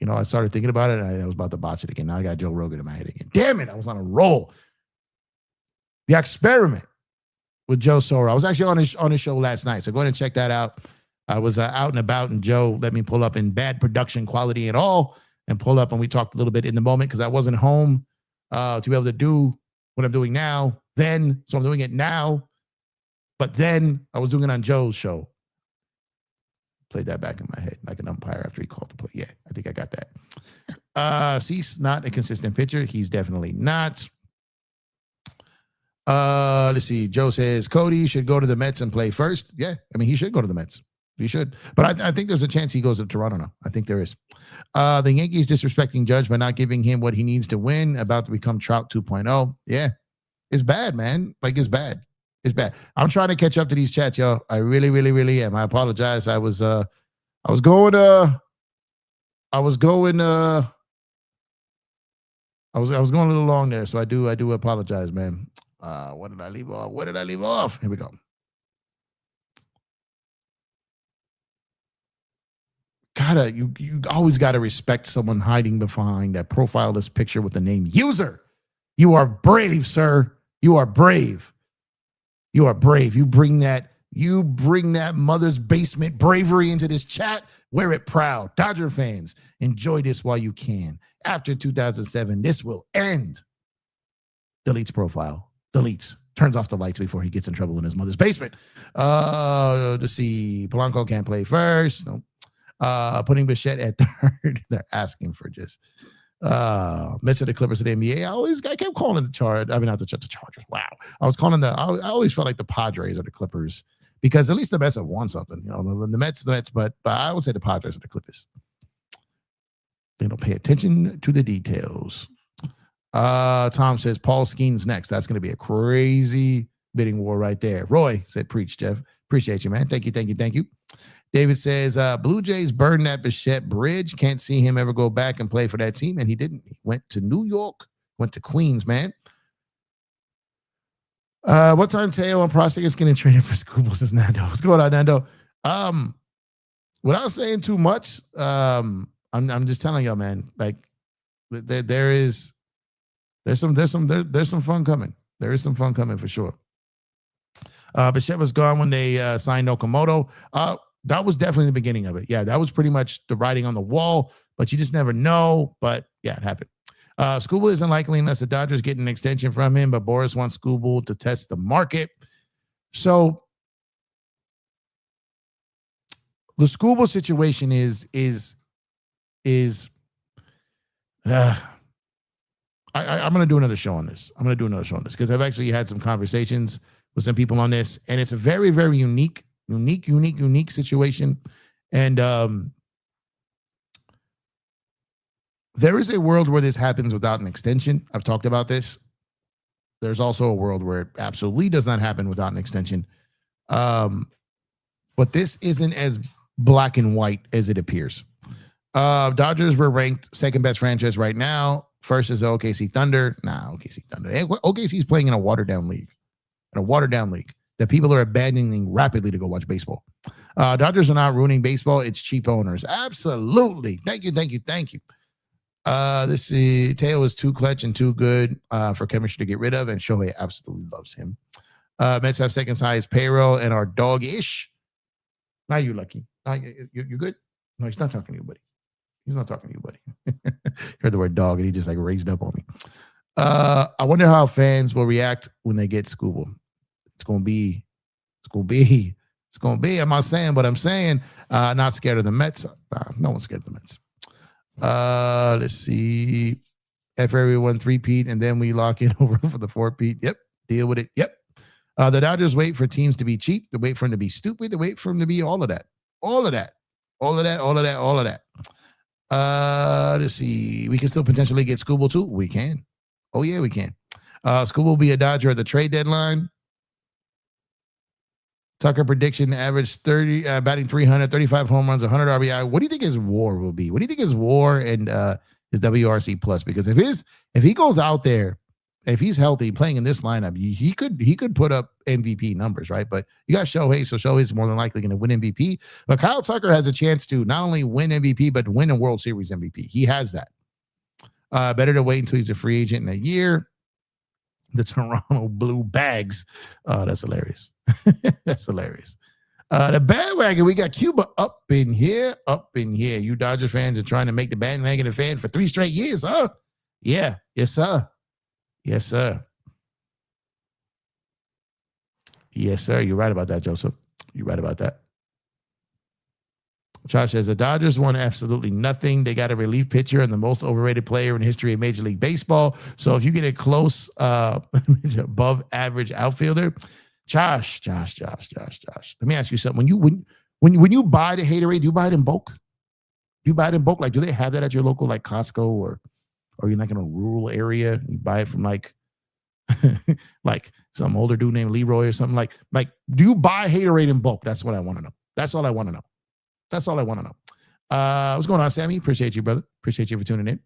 I started thinking about it, and I was about to botch it again. Now I got Joe Rogan in my head again. Damn it, I was on a roll. The Experiment with Joe Sorov. I was actually on his show last night, so go ahead and check that out. I was out and about, and Joe let me pull up in bad production quality at all, and pull up, and we talked a little bit in the moment because I wasn't home to be able to do what I'm doing now then. So I'm doing it now, but then I was doing it on Joe's show. Played that back in my head like an umpire after he called to play. Yeah, I think I got that. Cease, not a consistent pitcher. He's definitely not. Let's see. Joe says Cody should go to the Mets and play first. Yeah, I mean, he should go to the Mets. He should. But I think there's a chance he goes to Toronto now. I think there is. The Yankees disrespecting Judge by not giving him what he needs to win, about to become Trout 2.0. Yeah, it's bad, man. Like, it's bad. It's bad. I'm trying to catch up to these chats, y'all. I really, really, really am. I apologize. I was going a little long there, so I do apologize, man. What did I leave off? Here we go. always gotta respect someone hiding behind that profileless picture with the name user. You are brave, sir. You are brave. You are brave. You bring that mother's basement bravery into this chat. Wear it proud. Dodger fans, enjoy this while you can. After 2007, this will end. Deletes profile. Deletes. Turns off the lights before he gets in trouble in his mother's basement. Let's see. Polanco can't play first. No. Putting Bichette at third. They're asking for just Mets of the Clippers of the NBA. I kept calling the Chargers. I mean, not the Chargers. Wow. I I always felt like the Padres or the Clippers, because at least the Mets have won something. You know, the Mets, but I would say the Padres or the Clippers. They don't pay attention to the details. Tom says Paul Skeens next. That's going to be a crazy bidding war right there. Roy said, preach, Jeff. Appreciate you, man. Thank you. David says, Blue Jays burned that Bichette bridge. Can't see him ever go back and play for that team. And he didn't. He went to New York, went to Queens, man. What time Teo and Prosek is getting traded for Scoobles is Nando? What's going on, Nando? Without saying too much, I'm just telling y'all, man, like there's some fun coming. There is some fun coming for sure. Bichette was gone when they signed Okamoto. That was definitely the beginning of it. Yeah, that was pretty much the writing on the wall, but you just never know. But yeah, it happened. Skubal isn't likely unless the Dodgers get an extension from him, but Boris wants Skubal to test the market. So the Skubal situation is I'm going to do another show on this. Because I've actually had some conversations with some people on this, and it's a very, very unique situation. And there is a world where this happens without an extension. I've talked about this. There's also a world where it absolutely does not happen without an extension. But this isn't as black and white as it appears. Dodgers were ranked second best franchise right now. First is the OKC Thunder. OKC Thunder. OKC is playing in a watered down league. That people are abandoning rapidly to go watch baseball. Dodgers are not ruining baseball. It's cheap owners. Absolutely. Thank you. This is Teo is too clutch and too good for chemistry to get rid of, and Shohei absolutely loves him. Mets have second highest payroll and are dog-ish. Now you lucky. You good? No, he's not talking to you, buddy. Heard the word dog and he just like raised up on me. I wonder how fans will react when they get Skubal. It's gonna be. I'm not saying, but I'm saying not scared of the Mets. No one's scared of the Mets. Let's see. F everyone 3-peat, and then we lock in over for the 4-peat. Yep. Deal with it. Yep. The Dodgers wait for teams to be cheap. They wait for them to be stupid. They wait for them to be all of that. Let's see. We can still potentially get Skubal too. We can. Oh yeah, we can. Skubal will be a Dodger at the trade deadline. Tucker prediction average 30, batting 300, 35 home runs, 100 RBI. What do you think his WAR will be? What do you think his WAR and his WRC plus? Because if he goes out there, if he's healthy playing in this lineup, he could put up MVP numbers, right? But you got Shohei, so Shohei's more than likely going to win MVP. But Kyle Tucker has a chance to not only win MVP, but win a World Series MVP. He has that. Better to wait until he's a free agent in a year. The Toronto Blue Bags. That's hilarious. That's hilarious. The bandwagon, we got Cuba up in here. You Dodger fans are trying to make the bandwagon a fan for 3 straight years, huh? Yeah. Yes, sir. Yes, sir. You're right about that, Joseph. You're right about that. Josh says the Dodgers won absolutely nothing. They got a relief pitcher and the most overrated player in the history of Major League Baseball. So if you get a close above average outfielder, Josh. Let me ask you something. When you buy the haterade, do you buy it in bulk? Like, do they have that at your local like Costco or you're like in a rural area? You buy it from like like some older dude named Leroy or something like do you buy haterade in bulk? That's what I want to know. That's all I want to know. What's going on, Sammy? Appreciate you, brother. Appreciate you for tuning in.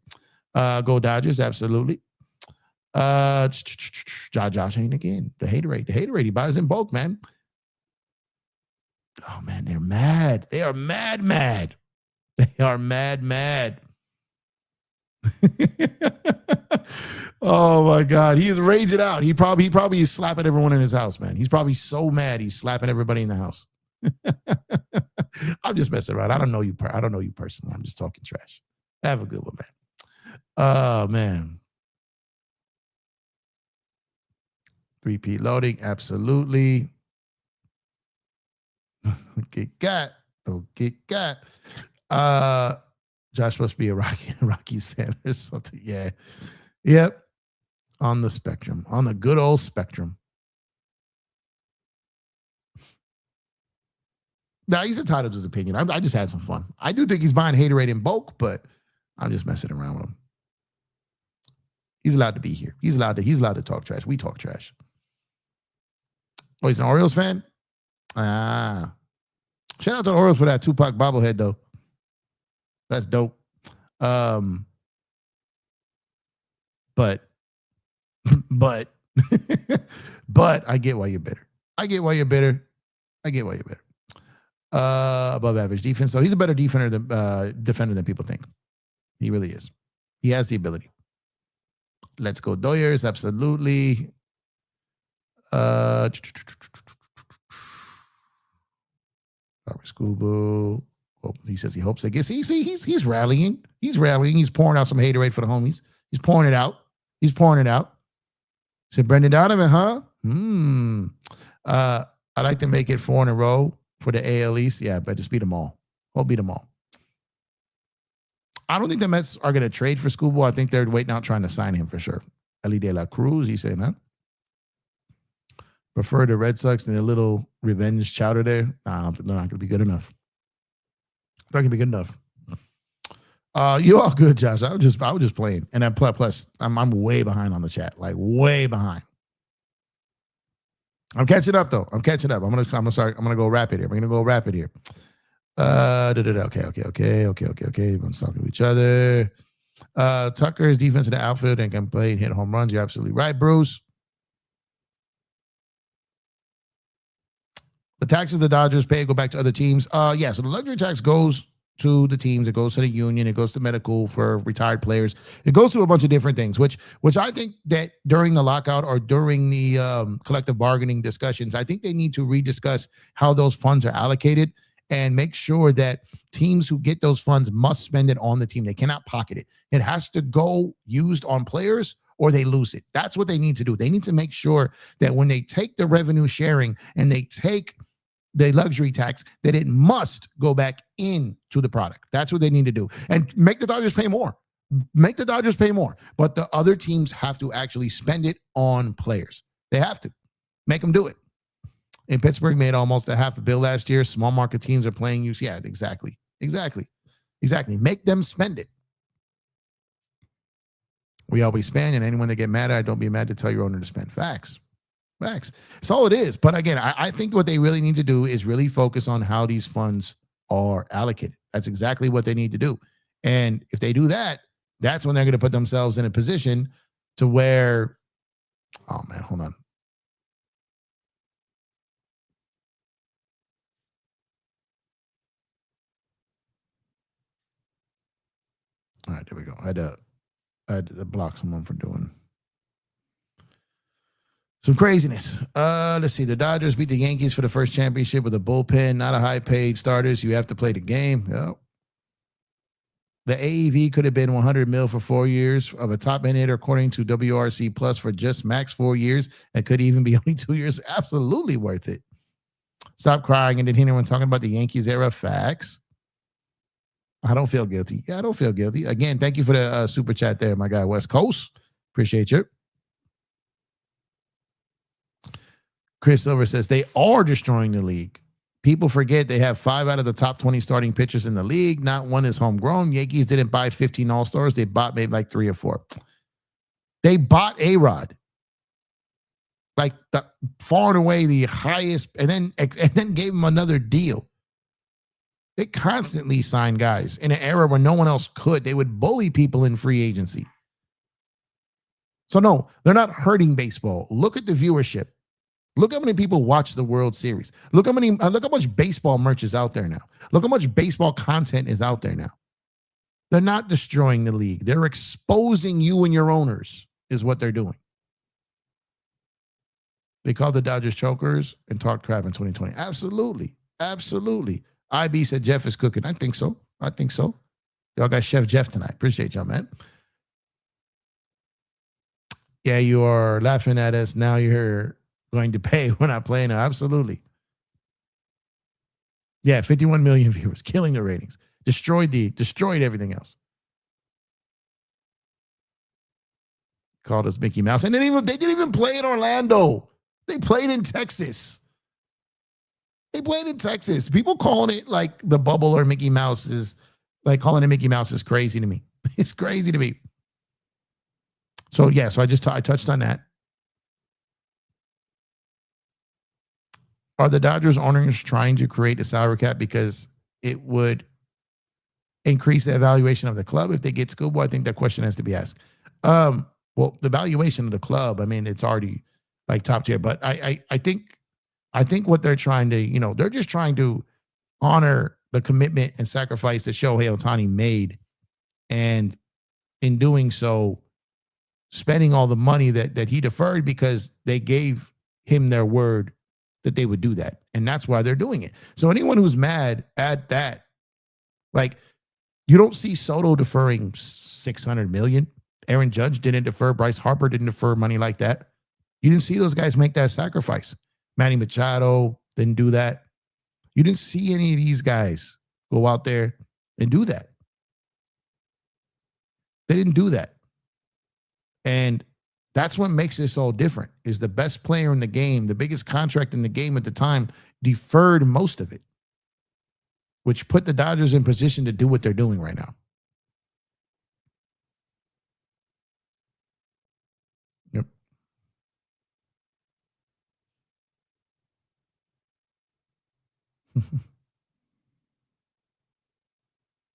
Go Dodgers, absolutely. Josh Hain again. The haterade. He buys in bulk, man. Oh man, they're mad. They are mad. They are mad. Oh my God. He is raging out. He probably is slapping everyone in his house, man. He's probably so mad he's slapping everybody in the house. I'm just messing around. I don't know you personally. I'm just talking trash. Have a good one, man. Oh man. Three-Peat loading, absolutely. Get got. Don't get got. Josh must be a Rockies fan or something. Yeah. Yep. On the spectrum. On the good old spectrum. Now, he's entitled to his opinion. I just had some fun. I do think he's buying haterade in bulk, but I'm just messing around with him. He's allowed to be here. He's allowed to talk trash. We talk trash. Oh, he's an Orioles fan? Ah. Shout out to the Orioles for that Tupac bobblehead, though. That's dope. But I get why you're bitter. Above average defense. So he's a better defender than people think. He really is. He has the ability. Let's go Doyers. Absolutely. Scuba. He says he hopes they get. See, he's rallying. He's pouring out some haterade for the homies. He's pouring it out. Said Brendan Donovan, huh? I'd like to make it 4 in a row for the AL East. Yeah, but just beat them all. We'll beat them all. I don't think the Mets are going to trade for Scooble. I think they're waiting out trying to sign him for sure. Ellie De La Cruz, he's saying that. Prefer the Red Sox and a little revenge chowder there. Nah, they're not going to be good enough. Not going to be good enough. You're all good, Josh. I was just playing. And then plus I'm way behind on the chat. Like way behind. I'm catching up though. I'm gonna go rapid here. Okay. Everyone's talking to each other. Tucker's defense in the outfield and can play and hit home runs. You're absolutely right, Bruce. The taxes the Dodgers pay go back to other teams. Yeah, so the luxury tax goes to the teams. It goes to the union. It goes to medical for retired players. It goes to a bunch of different things, which I think that during the lockout or during the collective bargaining discussions, I think they need to rediscuss how those funds are allocated and make sure that teams who get those funds must spend it on the team. They cannot pocket it. It has to go used on players or they lose it. That's what they need to do. They need to make sure that when they take the revenue sharing and they take the luxury tax, that it must go back into the product. That's what they need to do. And make the Dodgers pay more. But the other teams have to actually spend it on players. They have to. Make them do it. And Pittsburgh made almost $500 million last year. Small market teams are playing you. Yeah, exactly. Make them spend it. We always spend, and anyone that get mad at, don't be mad to tell your owner to spend. Facts. That's all it is. But again, I think what they really need to do is really focus on how these funds are allocated. That's exactly what they need to do. And if they do that, that's when they're going to put themselves in a position to where, oh man, hold on. All right, there we go. I had to block someone for doing some craziness. Let's see. The Dodgers beat the Yankees for the first championship with a bullpen, not a high-paid starters. You have to play the game. Yep. The AEV could have been $100 million for 4 years of a top end hitter, according to WRC Plus, for just max 4 years. And could even be only 2 years. Absolutely worth it. Stop crying and didn't hear anyone talking about the Yankees era. Facts. I don't feel guilty. Yeah, I don't feel guilty. Again, thank you for the super chat there, my guy, West Coast. Appreciate you. Chris Silver says they are destroying the league. People forget they have 5 out of the top 20 starting pitchers in the league. Not one is homegrown. Yankees didn't buy 15 All-Stars. They bought maybe like 3 or 4. They bought A-Rod. Like far and away the highest, and then gave him another deal. They constantly sign guys in an era where no one else could. They would bully people in free agency. So no, they're not hurting baseball. Look at the viewership. Look how many people watch the World Series. Look how much baseball merch is out there now. Look how much baseball content is out there now. They're not destroying the league. They're exposing you and your owners is what they're doing. They called the Dodgers chokers and talked crap in 2020. Absolutely. Absolutely. IB said Jeff is cooking. I think so. Y'all got Chef Jeff tonight. Appreciate y'all, man. Yeah, you are laughing at us. Now you're going to pay when I play now. Absolutely. Yeah, 51 million viewers, killing the ratings. Destroyed everything else. Called us Mickey Mouse. And they didn't even play in Orlando. They played in Texas. People calling it like the bubble or Mickey Mouse is like calling it Mickey Mouse is crazy to me. It's crazy to me. So yeah, so I touched on that. Are the Dodgers owners trying to create a salary cap because it would increase the evaluation of the club if they get Scuba? I think that question has to be asked. Well, the valuation of the club, I mean, it's already like top tier, but I think what they're trying to, they're just trying to honor the commitment and sacrifice that Shohei Ohtani made. And in doing so, spending all the money that he deferred because they gave him their word that they would do that. And that's why they're doing it. So anyone who's mad at that, like, you don't see Soto deferring $600 million. Aaron Judge didn't defer. Bryce Harper didn't defer money like that. You didn't see those guys make that sacrifice. Manny Machado didn't do that. You didn't see any of these guys go out there and do that. They didn't do that. And that's what makes this all different, is the best player in the game, the biggest contract in the game at the time, deferred most of it, which put the Dodgers in position to do what they're doing right now. Yep.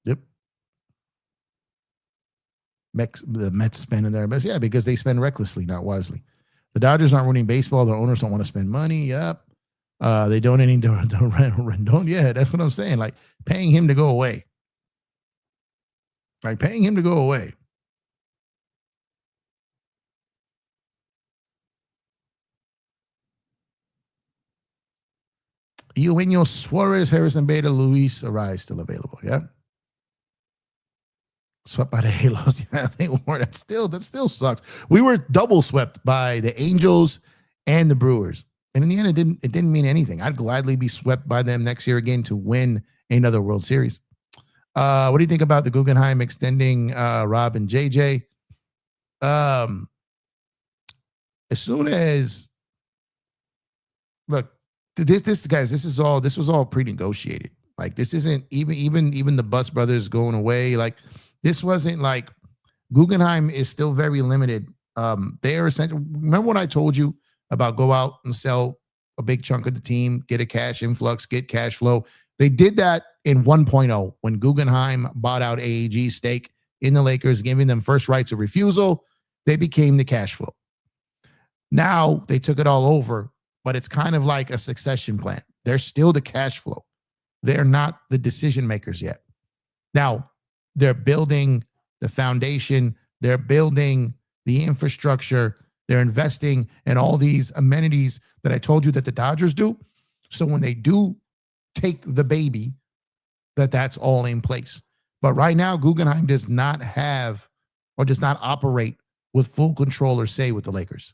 Yep. The Mets spending their best. Yeah, because they spend recklessly, not wisely. The Dodgers aren't winning baseball. Their owners don't want to spend money. Yep. They donating to Rendon. Yeah, that's what I'm saying. Like paying him to go away. Eugenio Suarez, Harrison Beta, Luis Ariz still available. Yeah. Swept by the Halos. Yeah, they were. That still sucks. We were double swept by the Angels and the Brewers. And in the end, it didn't mean anything. I'd gladly be swept by them next year again to win another World Series. What do you think about the Guggenheim extending Rob and JJ? As soon as look, this guys, this was all pre-negotiated. Like this isn't even the Bus brothers going away. Like this wasn't like Guggenheim is still very limited. They are essentially. Remember when I told you about go out and sell a big chunk of the team, get a cash influx, get cash flow. They did that in 1.0 when Guggenheim bought out AEG's stake in the Lakers, giving them first rights of refusal. They became the cash flow. Now they took it all over, but it's kind of like a succession plan. They're still the cash flow. They're not the decision makers yet. Now they're building the foundation. They're building the infrastructure. They're investing in all these amenities that I told you that the Dodgers do. So when they do take the baby, that's all in place. But right now, Guggenheim does not have or does not operate with full control or say with the Lakers.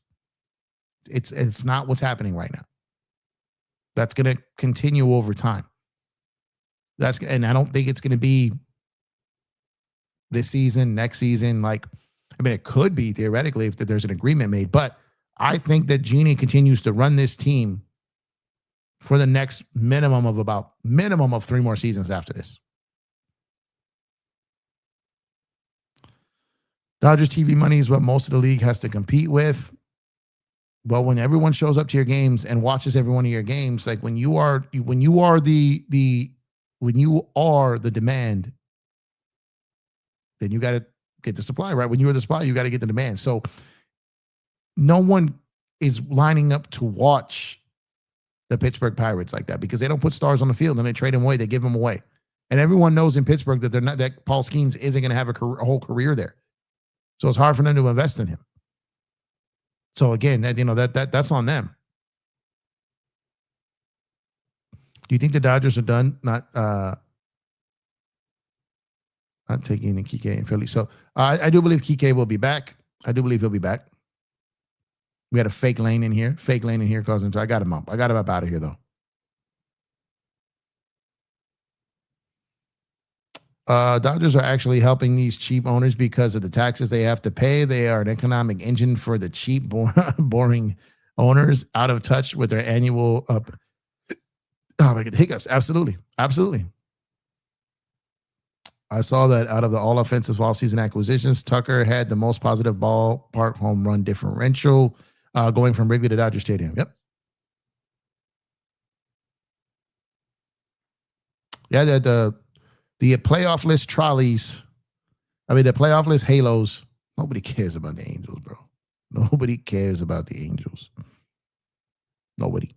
It's not what's happening right now. That's going to continue over time. And I don't think it's going to be this season, next season. Like, I mean, it could be theoretically if there's an agreement made, but I think that Genie continues to run this team for the next minimum of 3 more seasons after this. Dodgers TV money is what most of the league has to compete with. Well, when everyone shows up to your games and watches every one of your games, like when you are the demand, then you got to get the supply, right? When you are the supply, you got to get the demand. So no one is lining up to watch the Pittsburgh Pirates like that because they don't put stars on the field and they trade them away. They give them away. And everyone knows in Pittsburgh that they're not, that Paul Skeens isn't going to have a whole career there. So it's hard for them to invest in him. So again, that's on them. Do you think the Dodgers are done not taking in Kike in Philly? So I do believe Kike will be back. I do believe he'll be back. We had a fake lane in here. Fake lane in here causing. I got him up. I got him up out of here though. Dodgers are actually helping these cheap owners because of the taxes they have to pay. They are an economic engine for the cheap, boring owners out of touch with their annual oh my God, hiccups. Absolutely. Absolutely. I saw that out of the all offensive offseason acquisitions, Tucker had the most positive ballpark home run differential going from Wrigley to Dodger Stadium. Yep. Yeah, the playoff list trolleys, the playoff list halos, nobody cares about the Angels, bro. Nobody cares about the Angels. Nobody.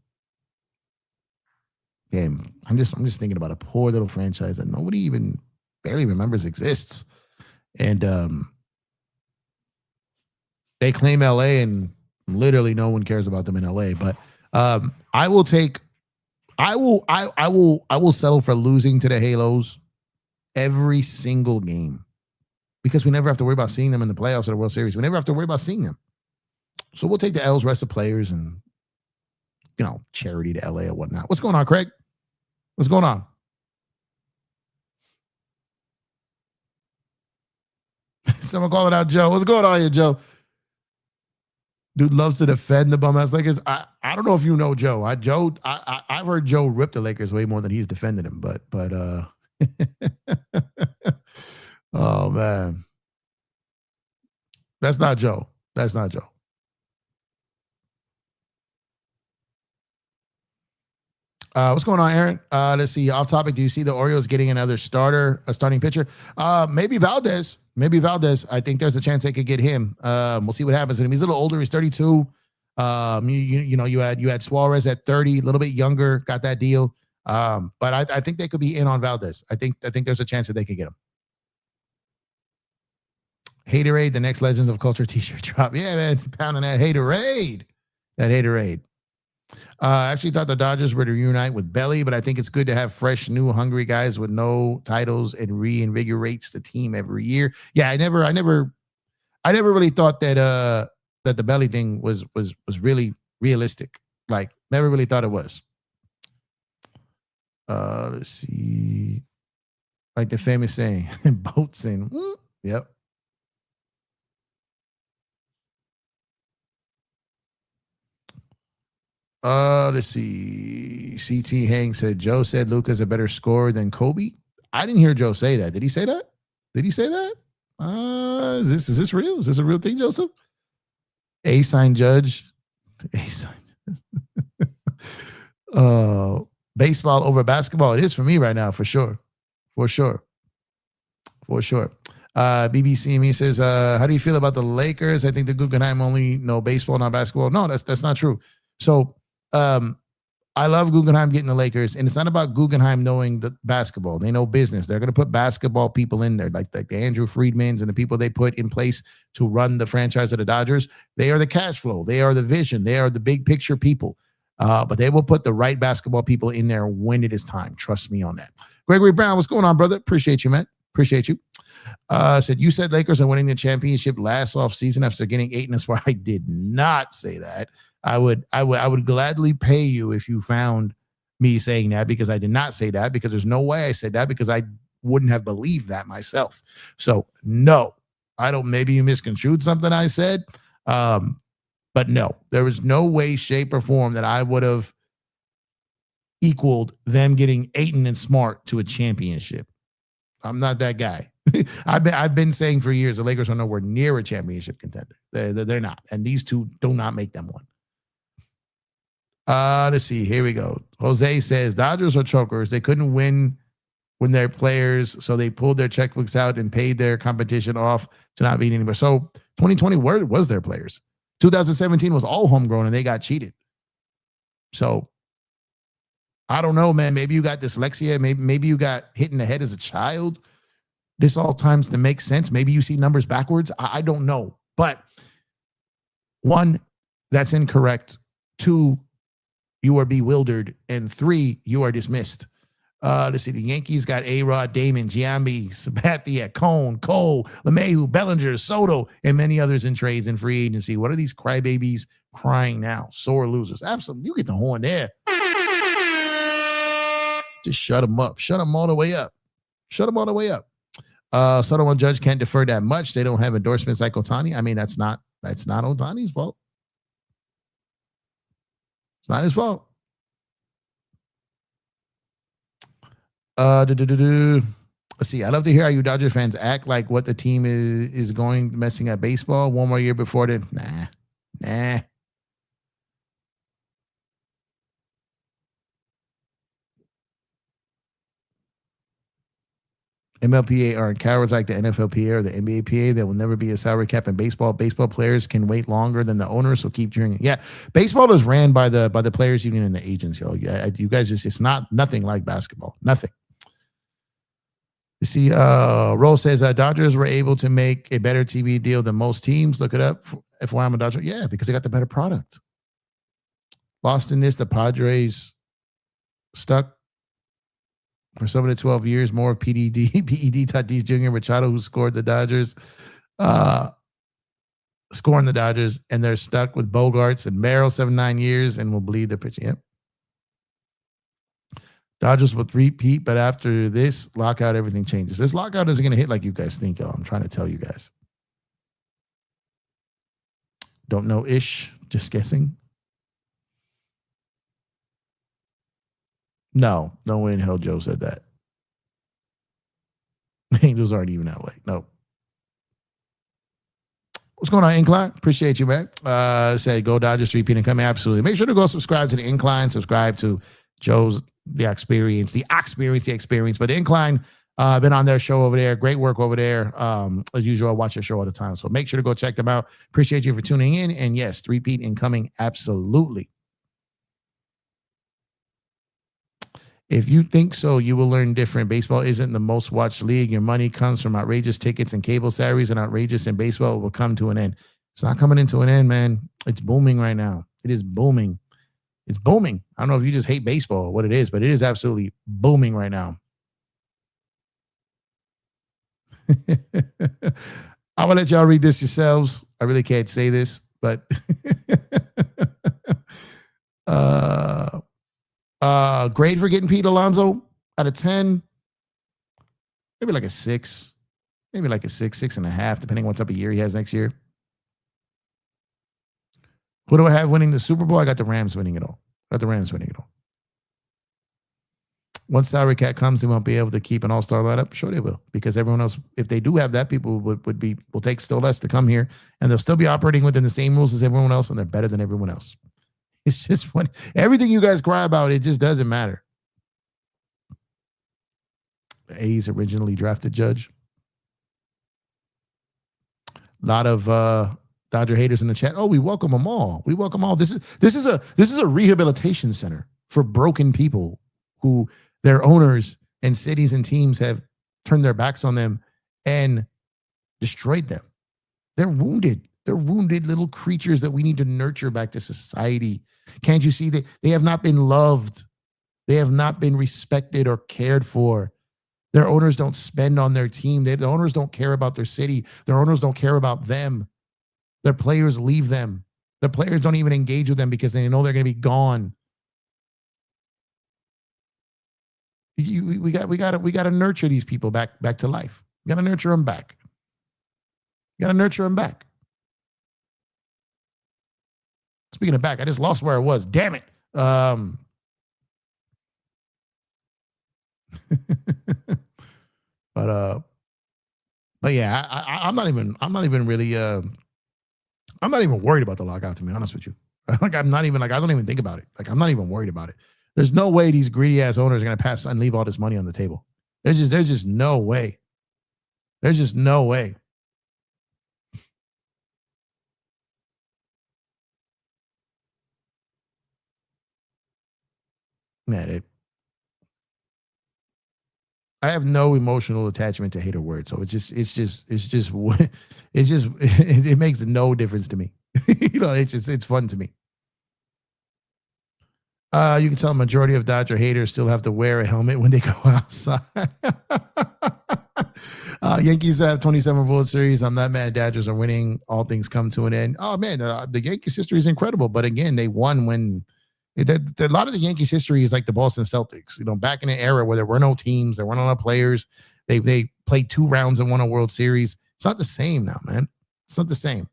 Damn, I'm just thinking about a poor little franchise that nobody even barely remembers exists. And they claim LA and literally no one cares about them in LA. But I will settle for losing to the Halos every single game because we never have to worry about seeing them in the playoffs or the World Series. We never have to worry about seeing them. So we'll take the L's, rest of players, and charity to LA or whatnot. What's going on, Craig? What's going on? Someone call it out, Joe. What's going on here, Joe? Dude loves to defend the bum-ass Lakers. I don't know if you know Joe. I've heard Joe rip the Lakers way more than he's defended him. But oh man, that's not Joe. That's not Joe. What's going on, Aaron? Let's see. Off topic. Do you see the Orioles getting another starting pitcher? Maybe Valdez. I think there's a chance they could get him. We'll see what happens with him. He's a little older. He's 32. You had Suarez at 30, a little bit younger, got that deal. But I think they could be in on Valdez. I think there's a chance that they could get him. Haterade, the next Legends of Culture t-shirt drop. Yeah, man, pounding that Haterade. I actually thought the Dodgers were to reunite with Belly, but I think it's good to have fresh, new, hungry guys with no titles and reinvigorates the team every year. Yeah, I never really thought that the Belly thing was really realistic. Like, never really thought it was. Let's see. Like the famous saying, boats in. Yep. Let's see. CT Hang said Joe said Luka's a better scorer than Kobe. I didn't hear Joe say that. Did he say that? Is this real? Is this a real thing, Joseph? A-sign Judge. A-sign. Baseball over basketball. It is for me right now, for sure. BBC says, how do you feel about the Lakers? I think the Guggenheim only know baseball, not basketball. No, that's not true. So I love Guggenheim getting the Lakers, and it's not about Guggenheim knowing the basketball. They know business. They're going to put basketball people in there, like the Andrew Friedmans and the people they put in place to run the franchise of the Dodgers. They are the cash flow. They are the vision. They are the big picture people. But they will put the right basketball people in there when it is time. Trust me on that. Gregory Brown, what's going on, brother? Appreciate you, man. Appreciate you. Said you said Lakers are winning the championship last offseason after getting 8, and that's why I did not say that. I would gladly pay you if you found me saying that, because I did not say that, because there's no way I said that, because I wouldn't have believed that myself. So no, I don't. Maybe you misconstrued something I said, but no, there was no way, shape, or form that I would have equaled them getting Ayton and Smart to a championship. I'm not that guy. I've been saying for years the Lakers are nowhere near a championship contender. They're not, and these two do not make them one. Let's see. Here we go. Jose says Dodgers are chokers. They couldn't win when their players, so they pulled their checkbooks out and paid their competition off to not beat anybody. So 2020 was their players. 2017 was all homegrown and they got cheated. So I don't know, man. Maybe you got dyslexia. Maybe you got hit in the head as a child. This all times to make sense. Maybe you see numbers backwards. I don't know. But one, that's incorrect. Two, you are bewildered. And three, you are dismissed. Let's see. The Yankees got A-Rod, Damon, Giambi, Sabathia, Cone, Cole, LeMahieu, Bellinger, Soto, and many others in trades and free agency. What are these crybabies crying now? Sore losers. Absolutely. You get the horn there. Just shut them up. Shut them all the way up. Shut them all the way up. Soto and Judge can't defer that much. They don't have endorsements like Ohtani. I mean, that's not Ohtani's fault. It's not his fault. Let's see. I love to hear how you Dodger fans act like what the team is going messing at baseball. One more year before then. Nah. MLPA aren't cowards like the NFLPA or the NBAPA. There will never be a salary cap in baseball. Baseball players can wait longer than the owners, so keep drinking. Yeah, baseball is ran by the players union and the agents, yo. You guys just, it's nothing like basketball. Nothing. You see, Rose says Dodgers were able to make a better TV deal than most teams. Look it up. FYI, I'm a Dodger. Yeah, because they got the better product. Lost in this, the Padres stuck for some of the 12 years, more PED Tatis Jr., Machado, who scored the Dodgers, scoring the Dodgers, and they're stuck with Bogarts and Merrill 7-9 years and will bleed their pitching. Yep. Dodgers will three-peat, but after this lockout, everything changes. This lockout isn't going to hit like you guys think, yo. I'm trying to tell you guys. Don't know ish, just guessing. No way in hell Joe said that. Angels aren't even LA. No. What's going on, Incline? Appreciate you, man. Say go Dodgers, Three-Peat and coming. Absolutely. Make sure to go subscribe to the Incline, subscribe to Joe's the experience. But the Incline, been on their show over there. Great work over there. As usual, I watch their show all the time. So make sure to go check them out. Appreciate you for tuning in. And yes, Three-Peat incoming. Absolutely. If you think so, you will learn different. Baseball isn't the most watched league. Your money comes from outrageous tickets and cable salaries, and outrageous in baseball will come to an end. It's not coming into an end, man. It's booming right now. It is booming. It's booming. I don't know if you just hate baseball or what it is, but it is absolutely booming right now. I will let y'all read this yourselves. I really can't say this, but grade for getting Pete Alonso out of 10, maybe like a 6, maybe like a 6.5, depending on what type of year he has next year. Who do I have winning the Super Bowl? I got the Rams winning it all. Once salary cap comes, they won't be able to keep an all-star lineup. Sure they will, because everyone else, if they do have that, people will take still less to come here, and they'll still be operating within the same rules as everyone else, and they're better than everyone else. It's just funny. Everything you guys cry about, it just doesn't matter. The A's originally drafted Judge. A lot of Dodger haters in the chat. Oh, we welcome them all. We welcome all. This is a rehabilitation center for broken people who their owners and cities and teams have turned their backs on them and destroyed them. They're wounded. They're wounded little creatures that we need to nurture back to society. Can't you see that they have not been loved? They have not been respected or cared for. Their owners don't spend on their team. The owners don't care about their city. Their owners don't care about them. Their players leave them. The players don't even engage with them because they know they're going to be gone. We got to nurture these people back to life. We got to nurture them back. Speaking of back, I just lost where I was. Damn it. But yeah, I'm not even really I'm not even worried about the lockout, to be honest with you. Like I don't even think about it. Like I'm not even worried about it. There's no way these greedy ass owners are gonna pass and leave all this money on the table. There's just no way. There's just no way. Man, I have no emotional attachment to hater words, so it makes no difference to me. It's fun to me. You can tell a majority of Dodger haters still have to wear a helmet when they go outside. Yankees have 27 World Series. I'm not mad. Dodgers are winning. All things come to an end. Oh man, the Yankees history is incredible. But again, they won when a lot of the Yankees history is like the Boston Celtics. Back in the era where there were no teams, there weren't a lot of players. They played 2 rounds and won a World Series. It's not the same now, man. It's not the same.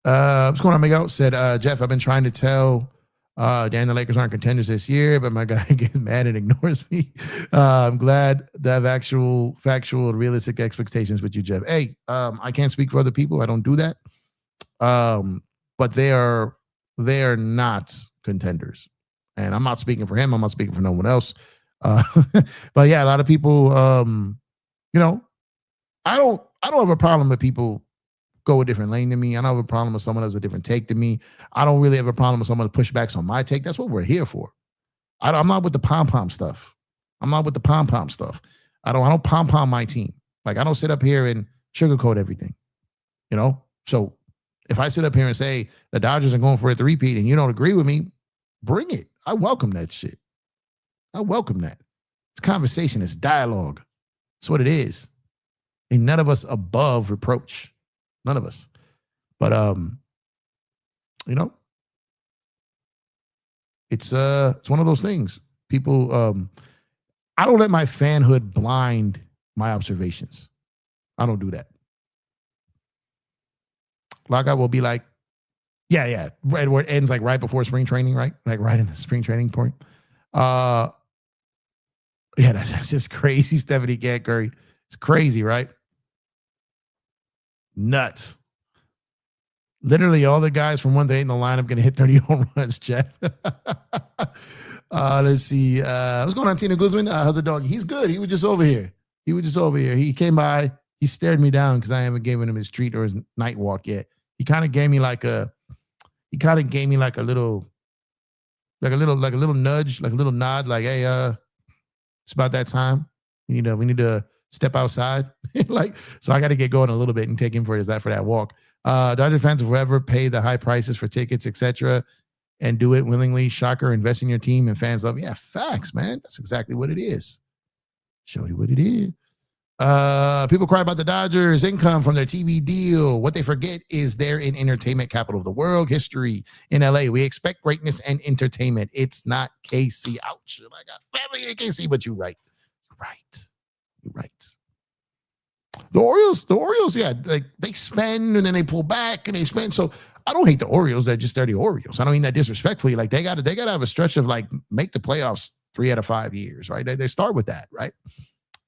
What's going on, Miguel? Said, Jeff, I've been trying to tell Dan the Lakers aren't contenders this year, but my guy gets mad and ignores me. I'm glad to have actual, factual, realistic expectations with you, Jeff. Hey, I can't speak for other people. I don't do that. But they are not contenders. And I'm not speaking for him. I'm not speaking for no one else. But yeah, a lot of people, I don't have a problem with people go a different lane than me. I don't have a problem with someone who has a different take than me. I don't really have a problem with someone who pushbacks on my take. That's what we're here for. I'm not with the pom-pom stuff. I don't pom-pom my team. Like, I don't sit up here and sugarcoat everything, So if I sit up here and say the Dodgers are going for a three-peat and you don't agree with me, bring it. I welcome that shit. I welcome that. It's conversation. It's dialogue. That's what it is. Ain't none of us above reproach. None of us. But it's one of those things. People, I don't let my fanhood blind my observations. I don't do that. Like, I will be like, yeah, right where it ends, like right before spring training, right? Like right in the spring training point. Yeah, that's just crazy, Stephanie Curry. It's crazy, right? Nuts. Literally all the guys from 1 to 8 in the lineup going to hit 30 home runs, Jeff. Let's see. What's going on, Tina Guzman? How's the dog? He's good. He was just over here. He came by. He stared me down because I haven't given him his treat or his night walk yet. He kind of gave me like a little nudge, like a little nod, like, hey, it's about that time. We need to step outside. So I got to get going a little bit and take him for that walk. Dodger fans will forever pay the high prices for tickets, etc., and do it willingly. Shocker, invest in your team and fans love. Yeah, facts, man. That's exactly what it is. Show you what it is. People cry about the Dodgers' income from their TV deal. What they forget is they're in entertainment capital of the world, history in LA. We expect greatness and entertainment. It's not KC. Ouch. I got family in KC, but you're right. You're right. The Orioles, yeah, like they spend and then they pull back and they spend. So I don't hate the Orioles. They're the Orioles. I don't mean that disrespectfully. Like they gotta have a stretch of like make the playoffs 3 out of 5 years, right? They start with that, right?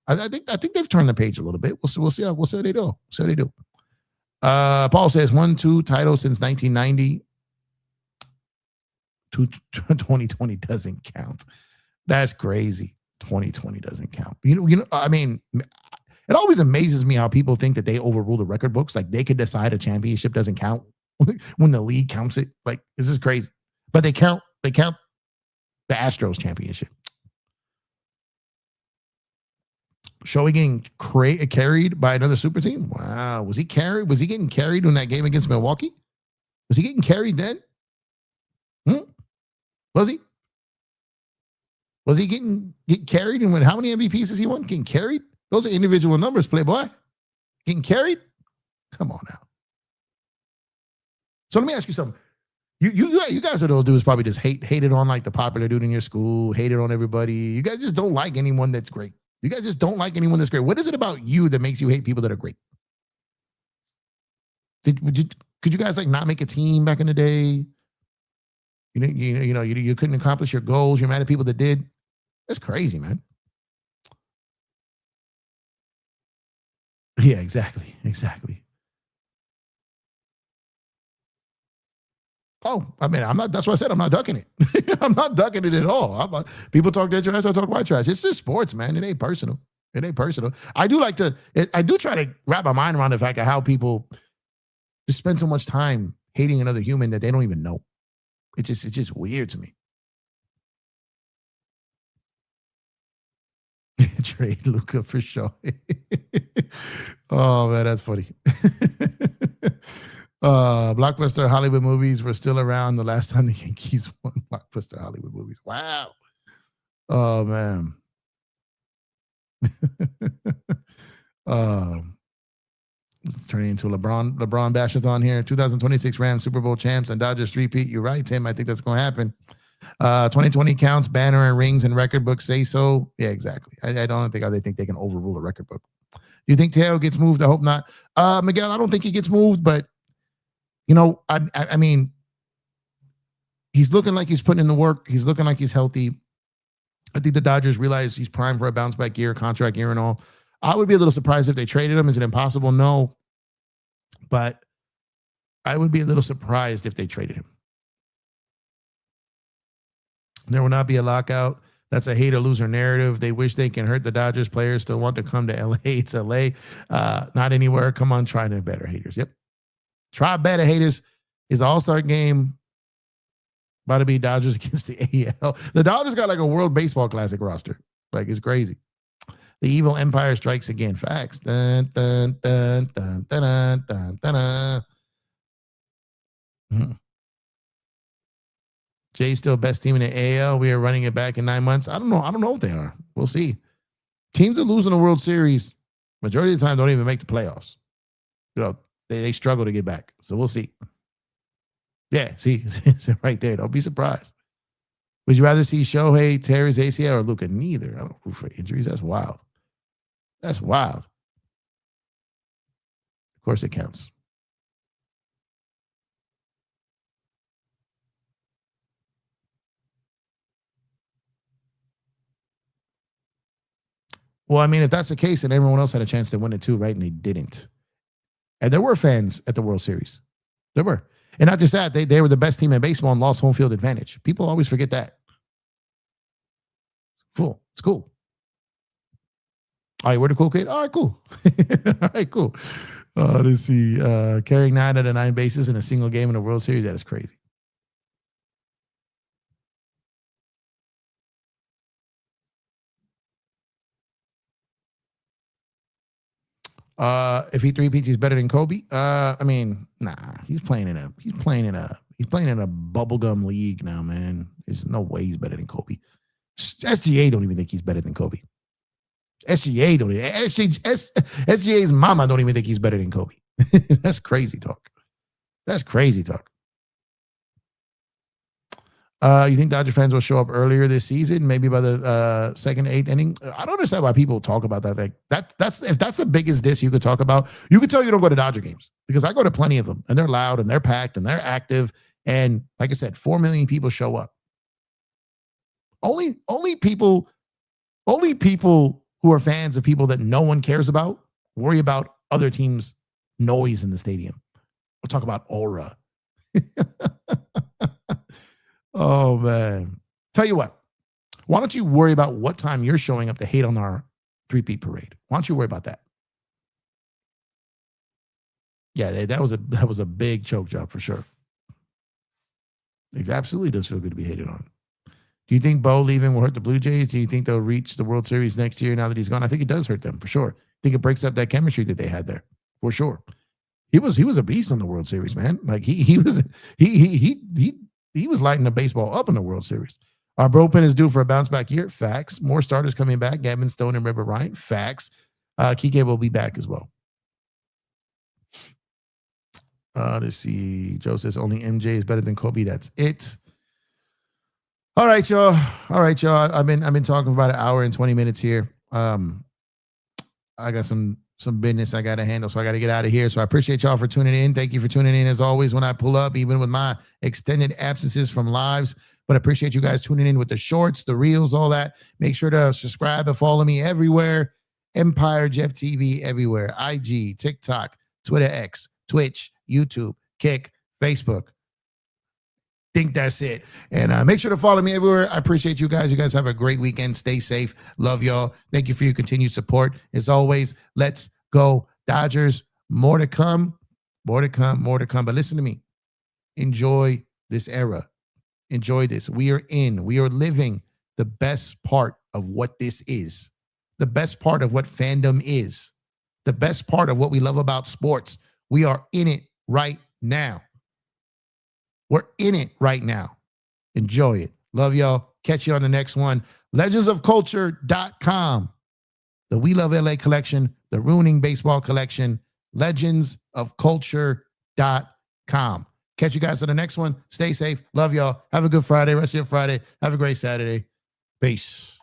I think they've turned the page a little bit. We'll see how they do. Paul says 1-2 titles since 1990. 2020 doesn't count. That's crazy. 2020 doesn't count. I mean, it always amazes me how people think that they overrule the record books. Like they could decide a championship doesn't count when the league counts it. Like, this is crazy. But they count the Astros championship. Shohei getting carried by another super team. Wow. Was he getting carried in that game against Milwaukee? Was he getting carried then? Was he? Was he getting carried? And how many MVPs has he won? Getting carried? Those are individual numbers, Playboy. Getting carried? Come on now. So let me ask you something. You guys are those dudes probably just hated on like the popular dude in your school, hated on everybody. You guys just don't like anyone that's great. You guys just don't like anyone that's great. What is it about you that makes you hate people that are great? Could you guys like not make a team back in the day? You couldn't accomplish your goals. You're mad at people that did. That's crazy, man. Yeah, exactly. Oh, I mean, I'm not. That's what I said. I'm not ducking it. I'm not ducking it at all. People talk their trash. I talk my trash. It's just sports, man. It ain't personal. I do try to wrap my mind around the fact of how people just spend so much time hating another human that they don't even know. It's just weird to me. Trade Luca for sure. Oh man, that's funny. Blockbuster Hollywood movies were still around the last time the Yankees won Blockbuster Hollywood movies. Wow. Oh man. It's turning into a LeBron bashathon here. 2026 Rams Super Bowl champs and Dodgers Three-Peat. You're right, Tim. I think that's going to happen. 2020 counts, banner and rings and record books say so. Yeah, exactly. I don't think they think they can overrule a record book. Do you think Teo gets moved? I hope not. Miguel, I don't think he gets moved, but I mean, he's looking like he's putting in the work. He's looking like he's healthy. I think the Dodgers realize he's primed for a bounce back year, contract year and all. I would be a little surprised if they traded him. Is it impossible? No. But I would be a little surprised if they traded him. There will not be a lockout. That's a hater loser narrative. They wish they can hurt the Dodgers. Players still want to come to LA. It's LA. Not anywhere. Come on, try to better, haters. Yep. Try better, haters. Is the All-Star game about to be Dodgers against the AL? The Dodgers got like a World Baseball Classic roster. Like, it's crazy. The evil empire strikes again. Facts. Dun, dun, dun, dun, dun, dun, dun, dun. Mm-hmm. Jay's still best team in the AL. We are running it back in 9 months. I don't know if they are. We'll see. Teams that lose in the World Series, majority of the time, don't even make the playoffs. They struggle to get back. So we'll see. Yeah, see, right there. Don't be surprised. Would you rather see Shohei tear his ACL or Luka? Neither. I don't root for injuries. That's wild. That's wild. Of course it counts. Well, I mean, if that's the case, then everyone else had a chance to win it too, right? And they didn't. And there were fans at the World Series. There were. And not just that, they were the best team in baseball and lost home field advantage. People always forget that. Cool. It's cool. All right, we're the cool kid. All right, cool. All right, cool. Let's see. Carrying 9 out of 9 bases in a single game in the World Series, that is crazy. If he three-peats, he's better than Kobe. I mean, nah. He's playing in a bubblegum league now, man. There's no way he's better than Kobe. SGA don't even think he's better than Kobe. SGA's mama don't even think he's better than Kobe. That's crazy talk. That's crazy talk. You think Dodger fans will show up earlier this season, maybe by the second, 8th inning? I don't understand why people talk about that. Like that's if that's the biggest diss you could talk about. You could tell you don't go to Dodger games because I go to plenty of them, and they're loud and they're packed and they're active. And like I said, 4 million people show up. Only people who are fans of people that no one cares about worry about other teams' noise in the stadium. We'll talk about aura. Oh, man. Tell you what. Why don't you worry about what time you're showing up to hate on our Three-Peat parade? Why don't you worry about that? Yeah, that was a big choke job for sure. It absolutely does feel good to be hated on. Do you think Bo leaving will hurt the Blue Jays? Do you think they'll reach the World Series next year now that he's gone? I think it does hurt them for sure. I think it breaks up that chemistry that they had there for sure. He was a beast in the World Series, man. Like he was lighting the baseball up in the World Series. Our bullpen is due for a bounce back year. Facts. More starters coming back. Gavin Stone and River Ryan. Facts. Kike will be back as well. Let's see. Joe says only MJ is better than Kobe. That's it. All right, y'all. I've been talking about an hour and 20 minutes here. I got some business I got to handle, so I got to get out of here. So I appreciate y'all for tuning in. Thank you for tuning in as always when I pull up, even with my extended absences from lives. But I appreciate you guys tuning in with the shorts, the reels, all that. Make sure to subscribe and follow me everywhere. EmpireJeffTV everywhere. IG, TikTok, Twitter X, Twitch, YouTube, Kick, Facebook. Think that's it. And make sure to follow me everywhere. I appreciate you guys. You guys have a great weekend. Stay safe. Love y'all. Thank you for your continued support. As always, let's go Dodgers. More to come. More to come, more to come. But listen to me. Enjoy this era. Enjoy this. We are living the best part of what this is. The best part of what fandom is. The best part of what we love about sports. We are in it right now. We're in it right now. Enjoy it. Love y'all. Catch you on the next one. legendsofculture.com. The We Love LA collection, the Ruining Baseball collection, legendsofculture.com. Catch you guys on the next one. Stay safe. Love y'all. Have a good Friday. Rest of your Friday. Have a great Saturday. Peace.